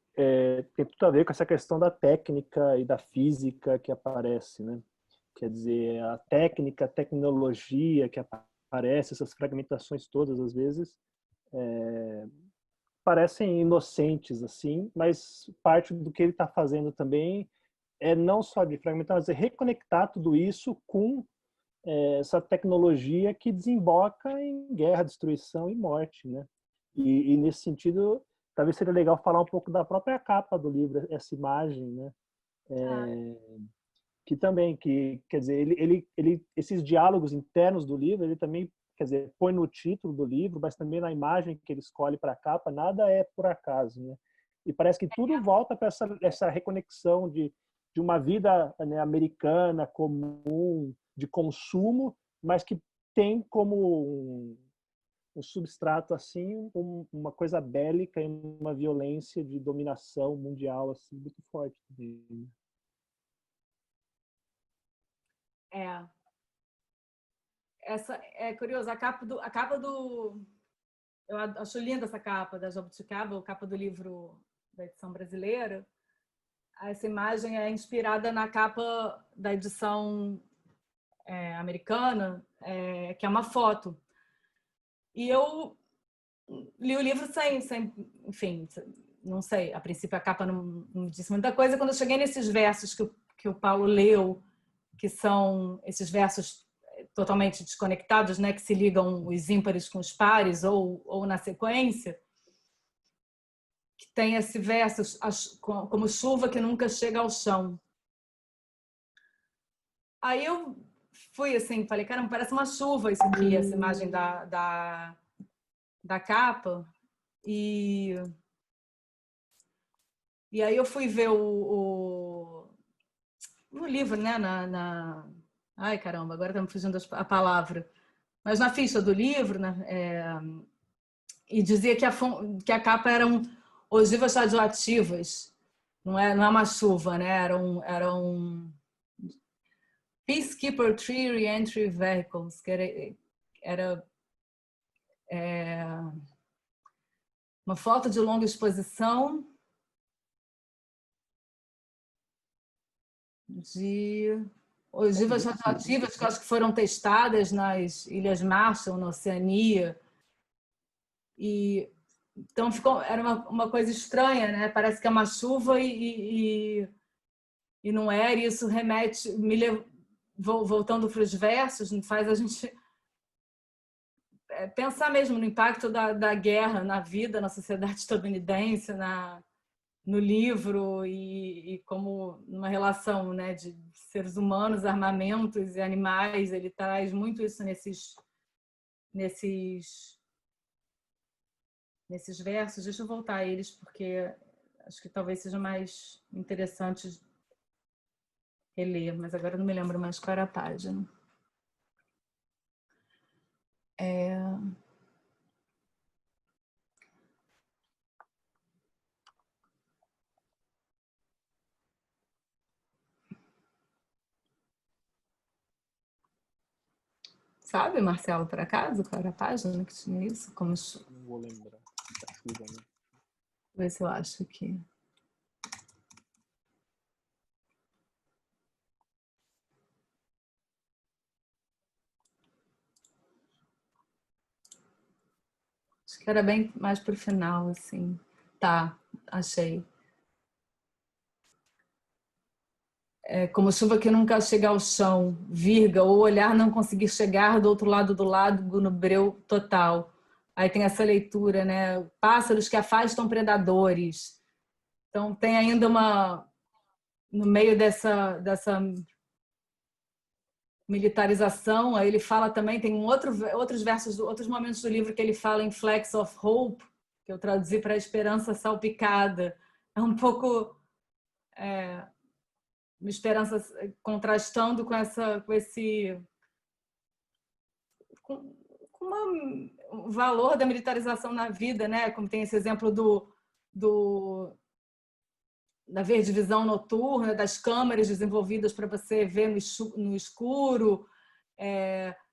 tem tudo a ver com essa questão da técnica e da física que aparece, né? Quer dizer, a técnica, a tecnologia que aparece, essas fragmentações todas, às vezes, parecem inocentes, assim, mas parte do que ele está fazendo também é não só de fragmentar, mas é reconectar tudo isso com essa tecnologia que desemboca em guerra, destruição e morte, né? E nesse sentido, talvez seria legal falar um pouco da própria capa do livro, essa imagem, né? Que também, quer dizer, esses diálogos internos do livro, ele também, quer dizer, põe no título do livro, mas também na imagem que ele escolhe para a capa, nada é por acaso, né? E parece que tudo volta para essa reconexão de uma vida, né, americana, comum, de consumo, mas que tem como um substrato assim, uma coisa bélica e uma violência de dominação mundial assim muito forte. Essa é curioso, a capa do eu acho linda essa capa da Jabuticaba, a capa do livro da edição brasileira. Essa imagem é inspirada na capa da edição americana, que é uma foto. E eu li o livro sem enfim, não sei, a princípio a capa não disse muita coisa. Quando eu cheguei nesses versos que o Paulo leu, que são esses versos totalmente desconectados, né, que se ligam os ímpares com os pares ou na sequência, que tem esse verso como chuva que nunca chega ao chão. Aí eu fui assim, falei, caramba, parece uma chuva isso aqui, essa imagem da capa. E aí eu fui ver no livro, né, ai, caramba, agora está me fugindo a palavra. Mas na ficha do livro, né, e dizia que a capa eram ogivas radioativas, não é uma chuva, né? Era um Peacekeeper Tree Reentry Vehicles, que era uma foto de longa exposição de ogivas radioativas que acho que foram testadas nas Ilhas Marshall, na Oceania. E então era uma coisa estranha, né? Parece que é uma chuva e não era. E isso remete, voltando para os versos, faz a gente pensar mesmo no impacto da guerra na vida, na sociedade estadunidense, no livro e como numa relação, né, de seres humanos, armamentos e animais. Ele traz muito isso nesses versos. Deixa eu voltar a eles, porque acho que talvez seja mais interessante reler, mas agora eu não me lembro mais qual era a página. Sabe, Marcelo, por acaso, qual era a página que tinha isso? Como... Não vou lembrar. Vou ver se eu acho aqui. Acho que era bem mais pro final, assim. Tá, achei. Como chuva que nunca chega ao chão, virga, ou olhar não conseguir chegar do outro lado do lago no breu total. Aí tem essa leitura, né? Pássaros que afastam predadores. Então tem ainda no meio dessa militarização, aí ele fala também, tem outros versos, outros momentos do livro que ele fala em flecks of hope, que eu traduzi para esperança salpicada. É um pouco uma esperança contrastando com o valor da militarização na vida, né? Como tem esse exemplo da verdivisão noturna, das câmeras desenvolvidas para você ver no escuro,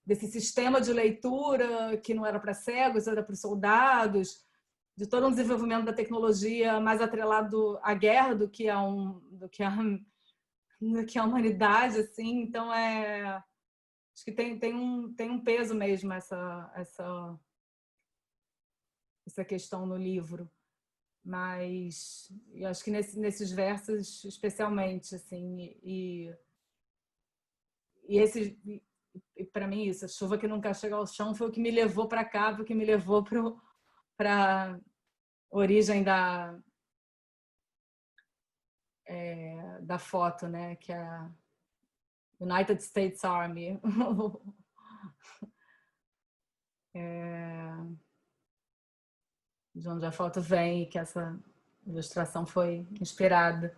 desse sistema de leitura que não era para cegos, era para soldados, de todo um desenvolvimento da tecnologia mais atrelado à guerra do que a humanidade, assim. Então acho que tem um peso mesmo essa questão no livro, mas eu acho que nesses versos especialmente, assim, e para mim isso, a chuva que nunca chega ao chão foi o que me levou para cá, foi o que me levou para origem da foto, né, que é a United States Army. De onde a foto vem e que essa ilustração foi inspirada.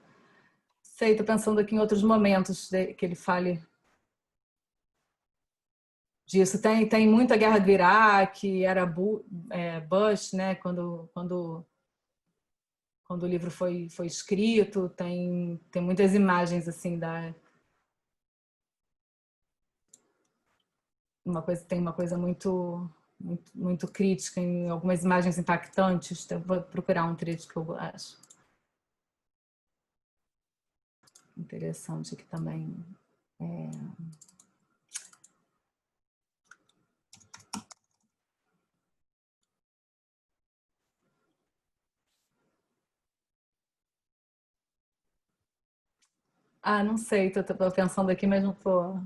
Sei, estou pensando aqui em outros momentos que ele fale disso. Tem muita guerra do Iraque, era Bush, né? Quando o livro foi escrito, tem muitas imagens assim tem uma coisa muito crítica, em algumas imagens impactantes. Eu vou procurar um trecho que eu acho interessante aqui também. Não sei, tô pensando aqui, mas não tô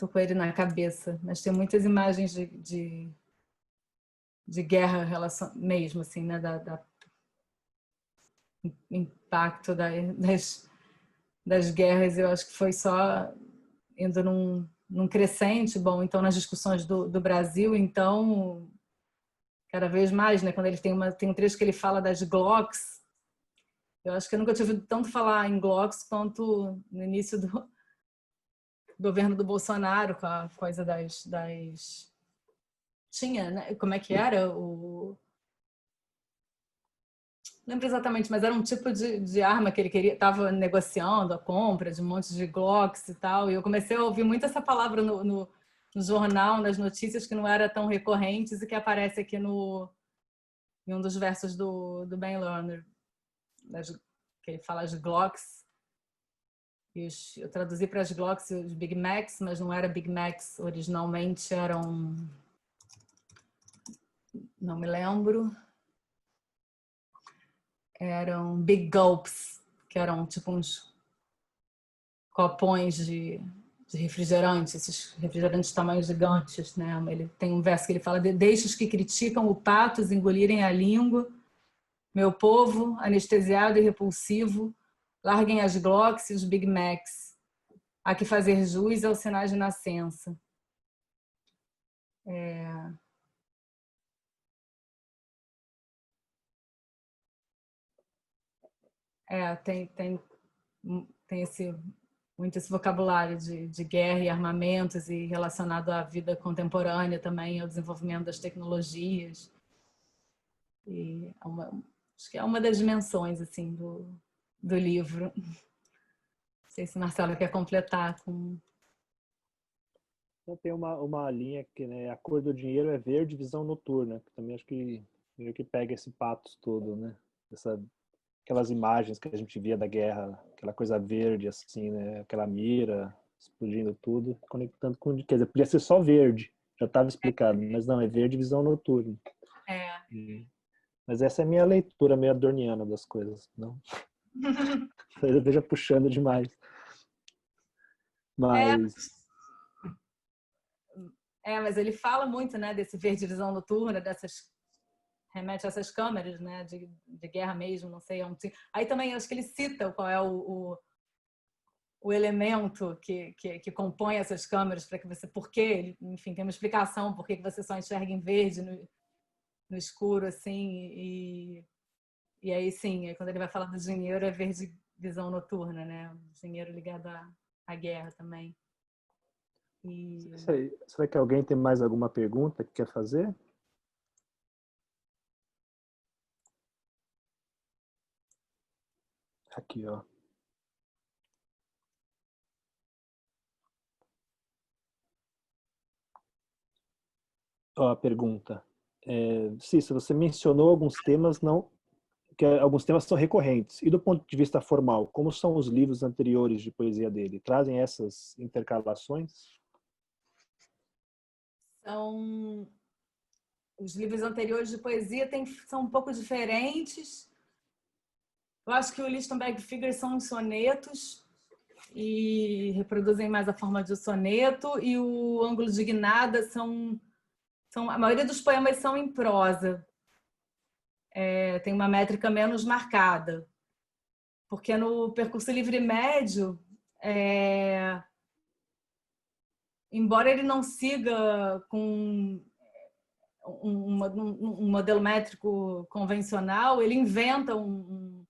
com ele na cabeça. Mas tem muitas imagens de guerra mesmo, assim, né? Impacto das guerras. Eu acho que foi só indo num crescente. Bom, então nas discussões do Brasil, então cada vez mais, né? Quando ele tem um trecho que ele fala das Glocks. Eu acho que eu nunca tinha ouvido tanto falar em Glocks quanto no início do governo do Bolsonaro, com a coisa das tinha, né? Como é que era? Não lembro exatamente, mas era um tipo de arma que ele estava negociando a compra de um monte de Glocks e tal. E eu comecei a ouvir muito essa palavra no jornal, nas notícias, que não era tão recorrentes e que aparece aqui em um dos versos do Ben Lerner, que ele fala as Glocks. Eu traduzi para as Glocks os Big Macs, mas não era Big Macs originalmente, eram... Não me lembro. Eram Big Gulps, que eram tipo uns copões de de refrigerante, esses refrigerantes de tamanhos gigantes, né? Ele tem um verso que ele fala: deixe os que criticam o patos engolirem a língua, meu povo, anestesiado e repulsivo, larguem as Glocks e os Big Macs. Há que fazer jus aos sinais de nascença. Tem muito esse vocabulário de guerra e armamentos e relacionado à vida contemporânea também, ao desenvolvimento das tecnologias. E acho que é uma das dimensões assim, do livro. Não sei se Marcelo quer completar com... Então, tem uma linha que, né, a cor do dinheiro é verde, visão noturna, que também acho que meio que pega esse patos todo, né? Aquelas imagens que a gente via da guerra, aquela coisa verde, assim, né? Aquela mira explodindo tudo, conectando com... Quer dizer, podia ser só verde, já estava explicado, mas não, é verde, visão noturna. Mas essa é a minha leitura meio adorniana das coisas, não? Eu vejo puxando demais. Mas... mas ele fala muito, né, desse verde visão noturna, remete a essas câmeras, né, de guerra mesmo, não sei. Aí também acho que ele cita qual é o elemento que compõe essas câmeras, para que você... Por quê? Enfim, tem uma explicação por que você só enxerga em verde no escuro, assim, e aí sim, quando ele vai falar do dinheiro, é verde visão noturna, né? O dinheiro ligado à guerra também. Será que alguém tem mais alguma pergunta que quer fazer? Aqui, ó. Ó, a pergunta. Cícero, você mencionou alguns temas alguns temas são recorrentes. E do ponto de vista formal, como são os livros anteriores de poesia dele? Trazem essas intercalações? Os livros anteriores de poesia são um pouco diferentes. Eu acho que o Lichtenberg Figures são sonetos e reproduzem mais a forma de soneto, e o Ângulo de Guinada a maioria dos poemas são em prosa. Tem uma métrica menos marcada. Porque no Percurso Livre Médio, embora ele não siga com um modelo métrico convencional, ele inventa um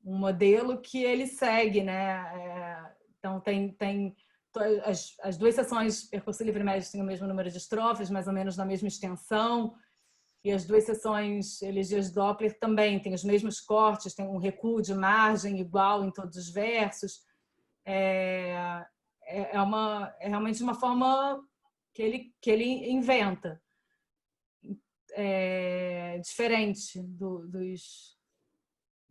modelo que ele segue, né? Então tem as duas seções Percurso Livre Médio têm o mesmo número de estrofes, mais ou menos na mesma extensão, e as duas seções Elegias Doppler também têm os mesmos cortes, tem um recuo de margem igual em todos os versos. É realmente uma forma que ele inventa, diferente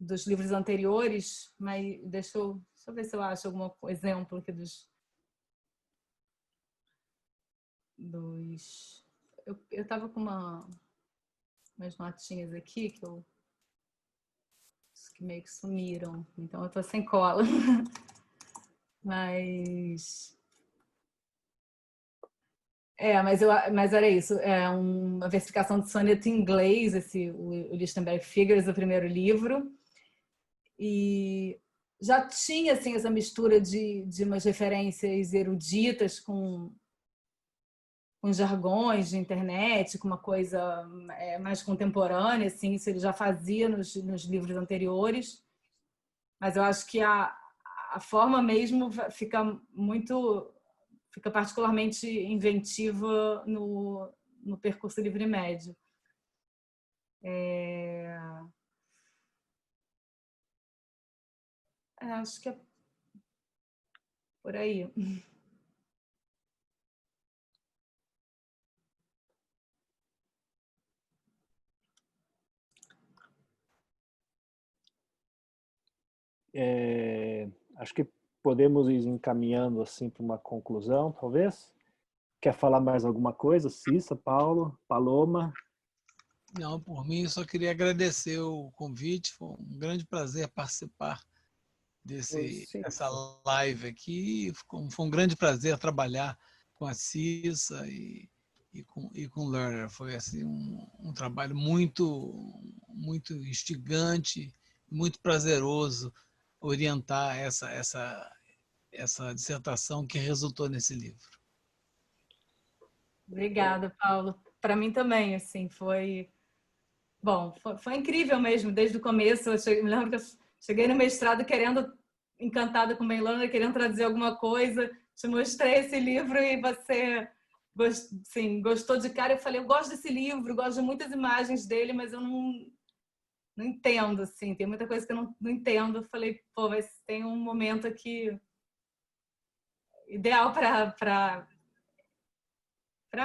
dos livros anteriores, mas deixa eu ver se eu acho algum exemplo aqui eu estava com umas notinhas aqui que meio que sumiram, então eu estou sem cola. Mas era isso, uma versificação de soneto em inglês, o Lichtenberg Figures, o primeiro livro, e já tinha assim essa mistura de umas referências eruditas com jargões de internet, com uma coisa mais contemporânea, assim, isso ele já fazia nos livros anteriores, mas eu acho que a forma mesmo fica particularmente inventiva no Percurso Livre Médio. Acho que é por aí. Acho que podemos ir encaminhando assim para uma conclusão, talvez. Quer falar mais alguma coisa? Cissa, Paulo, Paloma? Não, por mim, eu só queria agradecer o convite. Foi um grande prazer participar dessa live aqui. Foi um grande prazer trabalhar com a Cissa e com o Lerner. Foi assim, um trabalho muito instigante, muito prazeroso orientar essa dissertação que resultou nesse livro. Obrigada, Paulo. Para mim também, assim, foi incrível mesmo, desde o começo. Me lembro que eu cheguei no mestrado encantada com o Ben Lerner, querendo traduzir alguma coisa. Te mostrei esse livro e você gostou de cara. Eu falei, eu gosto desse livro, gosto de muitas imagens dele, mas eu não entendo, assim, tem muita coisa que eu não entendo. Eu falei, pô, mas tem um momento aqui ideal para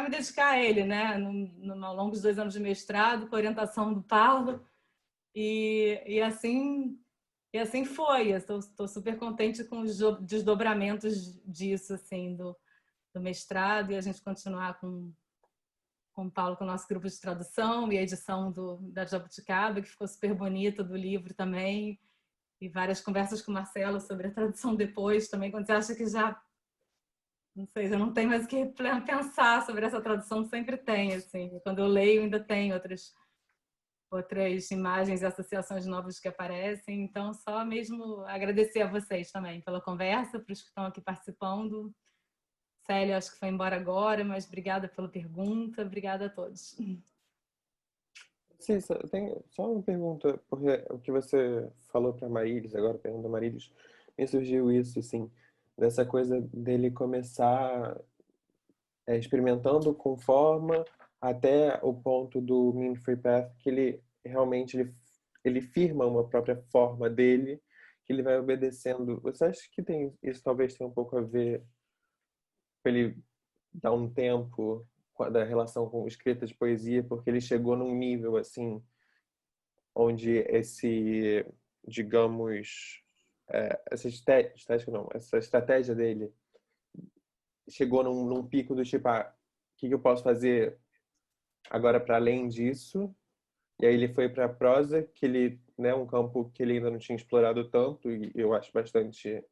me dedicar a ele, né? Ao longo dos 2 anos de mestrado, com a orientação do Paulo. E assim foi. Estou super contente com os desdobramentos disso, assim, do mestrado, e a gente continuar com o Paulo, com o nosso grupo de tradução, e a edição da Jabuticaba, que ficou super bonita, do livro também, e várias conversas com o Marcelo sobre a tradução depois também, quando você acha que já não tem mais o que pensar sobre essa tradução, sempre tem, assim. Quando eu leio, ainda tem outras imagens e associações novas que aparecem. Então, só mesmo agradecer a vocês também pela conversa, para os que estão aqui participando. Célia, acho que foi embora agora, mas obrigada pela pergunta. Obrigada a todos. Sim, tem só uma pergunta, porque o que você falou para Marílis, agora pergunta a Marílis, me surgiu isso, assim, dessa coisa dele começar experimentando com forma até o ponto do Mean Free Path, que ele realmente ele firma uma própria forma dele, que ele vai obedecendo. Você acha que isso talvez tenha um pouco a ver com ele dar um tempo da relação com escrita de poesia, porque ele chegou num nível assim onde digamos, essa estética não, essa estratégia dele chegou num pico do tipo, o que eu posso fazer agora para além disso? E aí ele foi para a prosa, que ele, né, um campo que ele ainda não tinha explorado tanto, e eu acho bastante.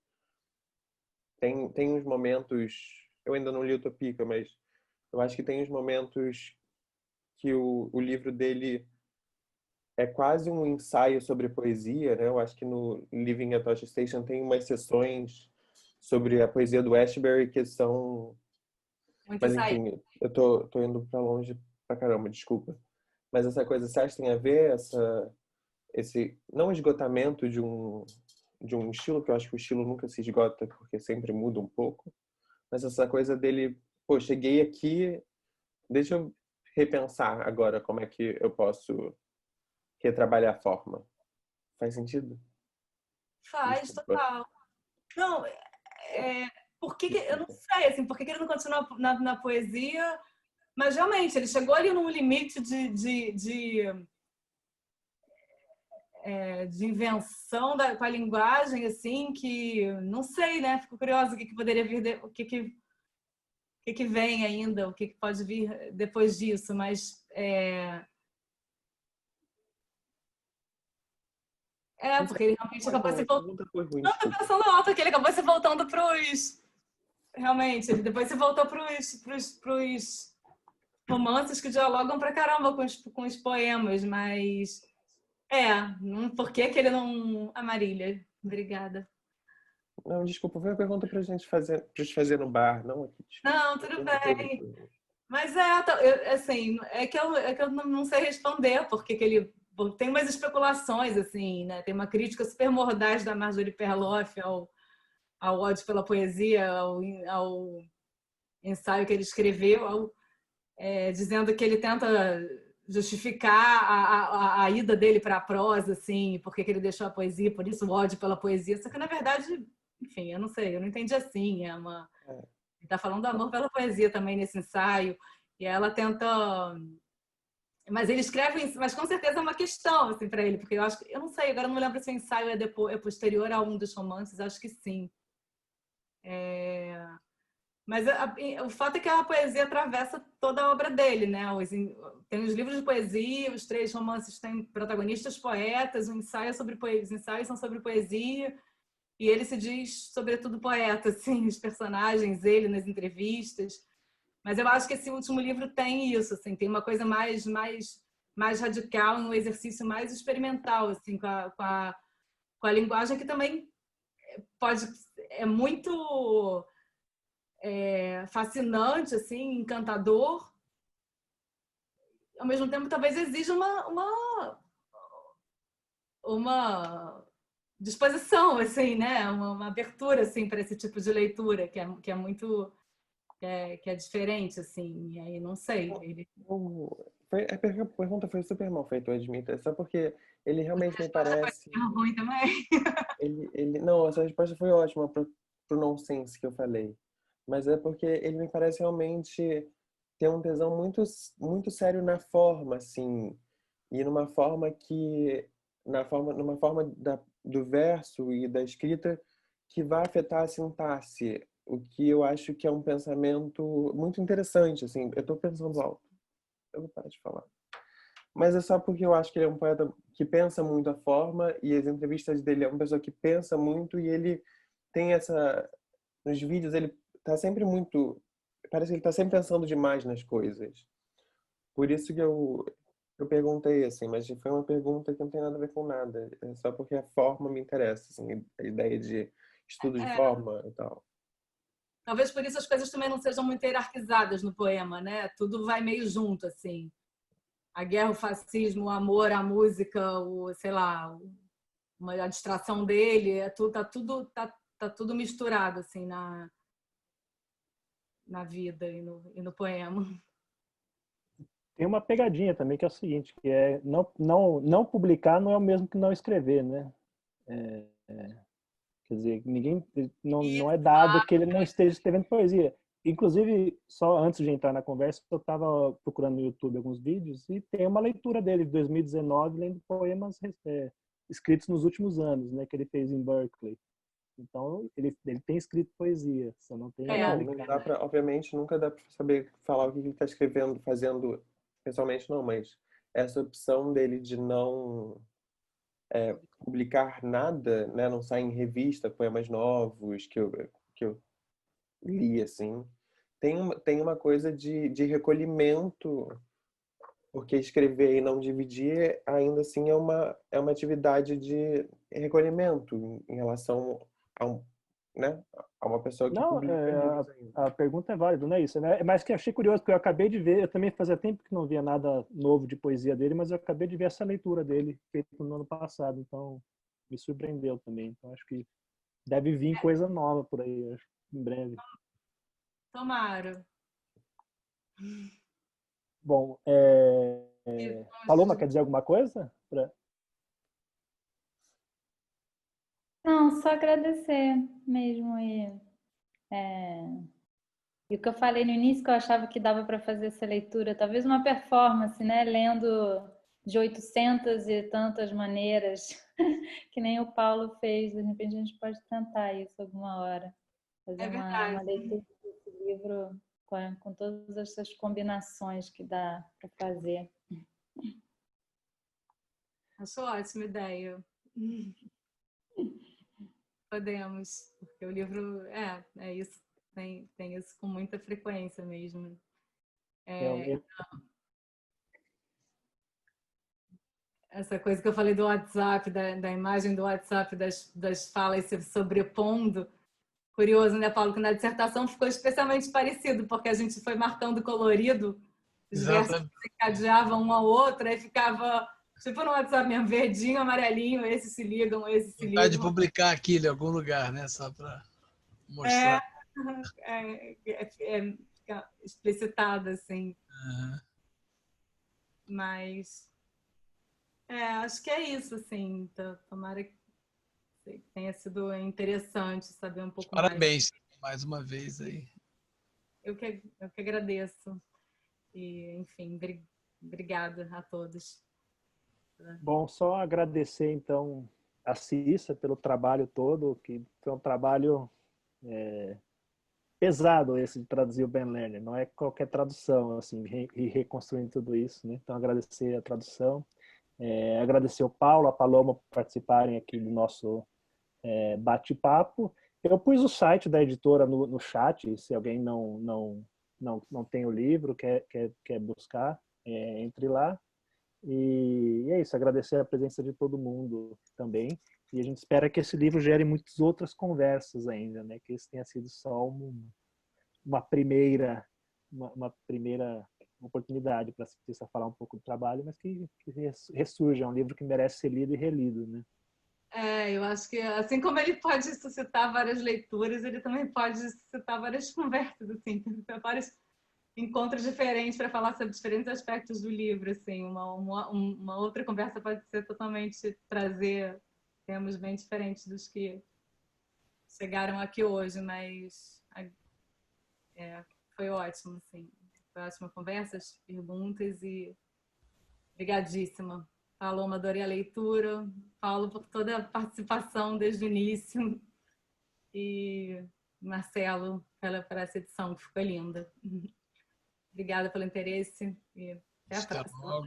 Tem uns momentos, eu ainda não li Utopica, mas eu acho que tem uns momentos que o livro dele é quase um ensaio sobre poesia, né? Eu acho que no Living at Tosh Station tem umas sessões sobre a poesia do Ashbery que são... Muito Mas ensaio. enfim, eu tô indo para longe pra caramba, desculpa. Mas essa coisa, você acha que tem a ver esse não esgotamento de um estilo, que eu acho que o estilo nunca se esgota, porque sempre muda um pouco, mas essa coisa dele, pô, cheguei aqui, deixa eu repensar agora como é que eu posso retrabalhar a forma. Faz sentido? Faz, Desculpa. total. Não, por que eu não sei, assim, por que ele não continua na poesia? Mas realmente, ele chegou ali num limite de invenção com a linguagem, assim, que não sei, né? Fico curiosa o que poderia vir, o que vem ainda, o que pode vir depois disso, mas porque ele realmente acabou se voltando. Não, tô pensando alto aqui, ele acabou se voltando realmente, ele depois se voltou pros romances que dialogam pra caramba com os poemas, mas por que ele não... Marília, obrigada. Não, desculpa, foi uma pergunta pra gente fazer no bar, não aqui. Desculpa. Não, tudo bem. Mas assim, é que eu não sei responder porque que ele... Tem umas especulações, assim, né? Tem uma crítica super mordaz da Marjorie Perloff ao ódio pela poesia, ao ensaio que ele escreveu, dizendo que ele tenta justificar a ida dele para a prosa, assim, porque que ele deixou a poesia, por isso o ódio pela poesia. Só que, na verdade, enfim, eu não sei, eu não entendi assim. Ele está falando do amor pela poesia também nesse ensaio, e ela tenta... Mas ele escreve, mas com certeza é uma questão assim, para ele, porque eu não sei, agora eu não lembro se o ensaio é posterior a um dos romances, acho que sim. Mas o fato é que a poesia atravessa toda a obra dele, né? Tem os livros de poesia, os 3 romances têm protagonistas poetas, os ensaios são sobre poesia, e ele se diz, sobretudo, poeta, assim, os personagens, ele nas entrevistas. Mas eu acho que esse último livro tem isso, assim, tem uma coisa mais radical, um exercício mais experimental, assim, com a linguagem que também é muito fascinante, assim, encantador. Ao mesmo tempo, talvez exija uma disposição, assim, né? Uma abertura, assim, para esse tipo de leitura que é muito que é diferente, assim. E aí não sei. A pergunta foi super mal feita, eu admito. É só porque ele realmente me parece. Ruim também. Não, essa resposta foi ótima pro nonsense que eu falei. Mas é porque ele me parece realmente ter um tesão muito sério na forma, assim. E numa forma numa forma do verso e da escrita que vai afetar a sintaxe. O que eu acho que é um pensamento muito interessante, assim. Eu tô pensando alto. Eu vou parar de falar. Mas é só porque eu acho que ele é um poeta que pensa muito a forma e as entrevistas dele é uma pessoa que pensa muito e ele tem essa... Nos vídeos ele tá sempre muito... Parece que ele tá sempre pensando demais nas coisas. Por isso que eu perguntei, assim, mas foi uma pergunta que não tem nada a ver com nada. É só porque a forma me interessa, assim, a ideia de estudo de forma e tal. Talvez por isso as coisas também não sejam muito hierarquizadas no poema, né? Tudo vai meio junto, assim. A guerra, o fascismo, o amor, a música, sei lá, a distração dele, tá tudo misturado, assim, na vida e no poema. Tem uma pegadinha também que é o seguinte, que é não publicar não é o mesmo que não escrever, né? Quer dizer, ninguém não é dado que ele não esteja escrevendo poesia. Inclusive, só antes de entrar na conversa, eu estava procurando no YouTube alguns vídeos e tem uma leitura dele de 2019 lendo poemas escritos nos últimos anos, né, que ele fez em Berkeley. Então, ele tem escrito poesia, só não tem Não dá pra, obviamente, nunca dá para saber falar o que ele está escrevendo, fazendo pessoalmente, não, mas essa opção dele de não publicar nada, né, não sair em revista, poemas novos que eu li, assim, tem uma coisa de recolhimento, porque escrever e não dividir, ainda assim, é uma atividade de recolhimento em relação a né, a uma pessoa que Não, publica livros ainda. a pergunta é válida, não é isso, né? Mas que eu achei curioso, porque eu acabei de ver, eu também fazia tempo que não via nada novo de poesia dele, mas eu acabei de ver essa leitura dele, feita no ano passado, então me surpreendeu também. Então acho que deve vir coisa nova por aí, acho, em breve. Tomara. Bom, Paloma, quer dizer alguma coisa? Não, só agradecer mesmo. E o que eu falei no início, que eu achava que dava para fazer essa leitura, talvez uma performance, né? Lendo de 800 e tantas maneiras, que nem o Paulo fez. De repente a gente pode tentar isso alguma hora. Fazer uma leitura desse livro com todas essas combinações que dá para fazer. Acho ótima ideia. Podemos, porque o livro é isso, tem isso com muita frequência mesmo. Essa coisa que eu falei do WhatsApp, da imagem do WhatsApp, das falas se sobrepondo. Curioso, né, Paulo? Que na dissertação ficou especialmente parecido, porque a gente foi marcando colorido, os versos se encadeavam um ao outro, aí ficava tipo no WhatsApp mesmo, verdinho, amarelinho, esses se ligam, esses se ligam. De publicar aquilo em algum lugar, né? Só para mostrar. Fica explicitado, assim. Mas acho que é isso, assim. Tomara que tenha sido interessante saber um pouco mais. Parabéns mais uma vez aí. Eu que agradeço. E, enfim, obrigada a todos. Bom, só agradecer, então, a Cissa pelo trabalho todo, que foi um trabalho pesado esse de traduzir o Ben Lerner. Não é qualquer tradução, assim, reconstruindo tudo isso, né? Então, agradecer a tradução. Agradecer o Paulo, a Paloma por participarem aqui do nosso bate-papo. Eu pus o site da editora no chat, se alguém não tem o livro, quer buscar, entre lá. E é isso, agradecer a presença de todo mundo também. E a gente espera que esse livro gere muitas outras conversas ainda, né? Que esse tenha sido só uma primeira oportunidade para a falar um pouco do trabalho, mas que ressurja. É um livro que merece ser lido e relido, né? Eu acho que assim como ele pode suscitar várias leituras, ele também pode suscitar várias conversas, assim, vários encontros diferentes para falar sobre diferentes aspectos do livro, assim. Uma outra conversa pode ser totalmente trazer temas bem diferentes dos que chegaram aqui hoje, mas foi ótimo, assim. Foi ótima conversa, as perguntas e obrigadíssima. Paloma, adorei a leitura. Paulo, por toda a participação desde o início. E Marcelo, pela essa edição, que ficou linda. Obrigada pelo interesse e até a próxima. Logo.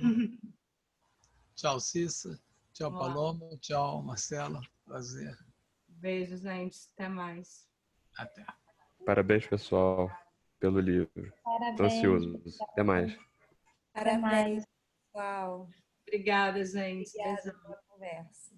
Tchau, Cissa. Tchau, Paloma. Tchau, Marcelo. Prazer. Beijo, gente. Até mais. Até. Parabéns, pessoal, pelo livro. Parabéns. Tô ansioso. Até mais. Até mais. Pessoal. Obrigada, gente. Obrigada Beijão. pela conversa.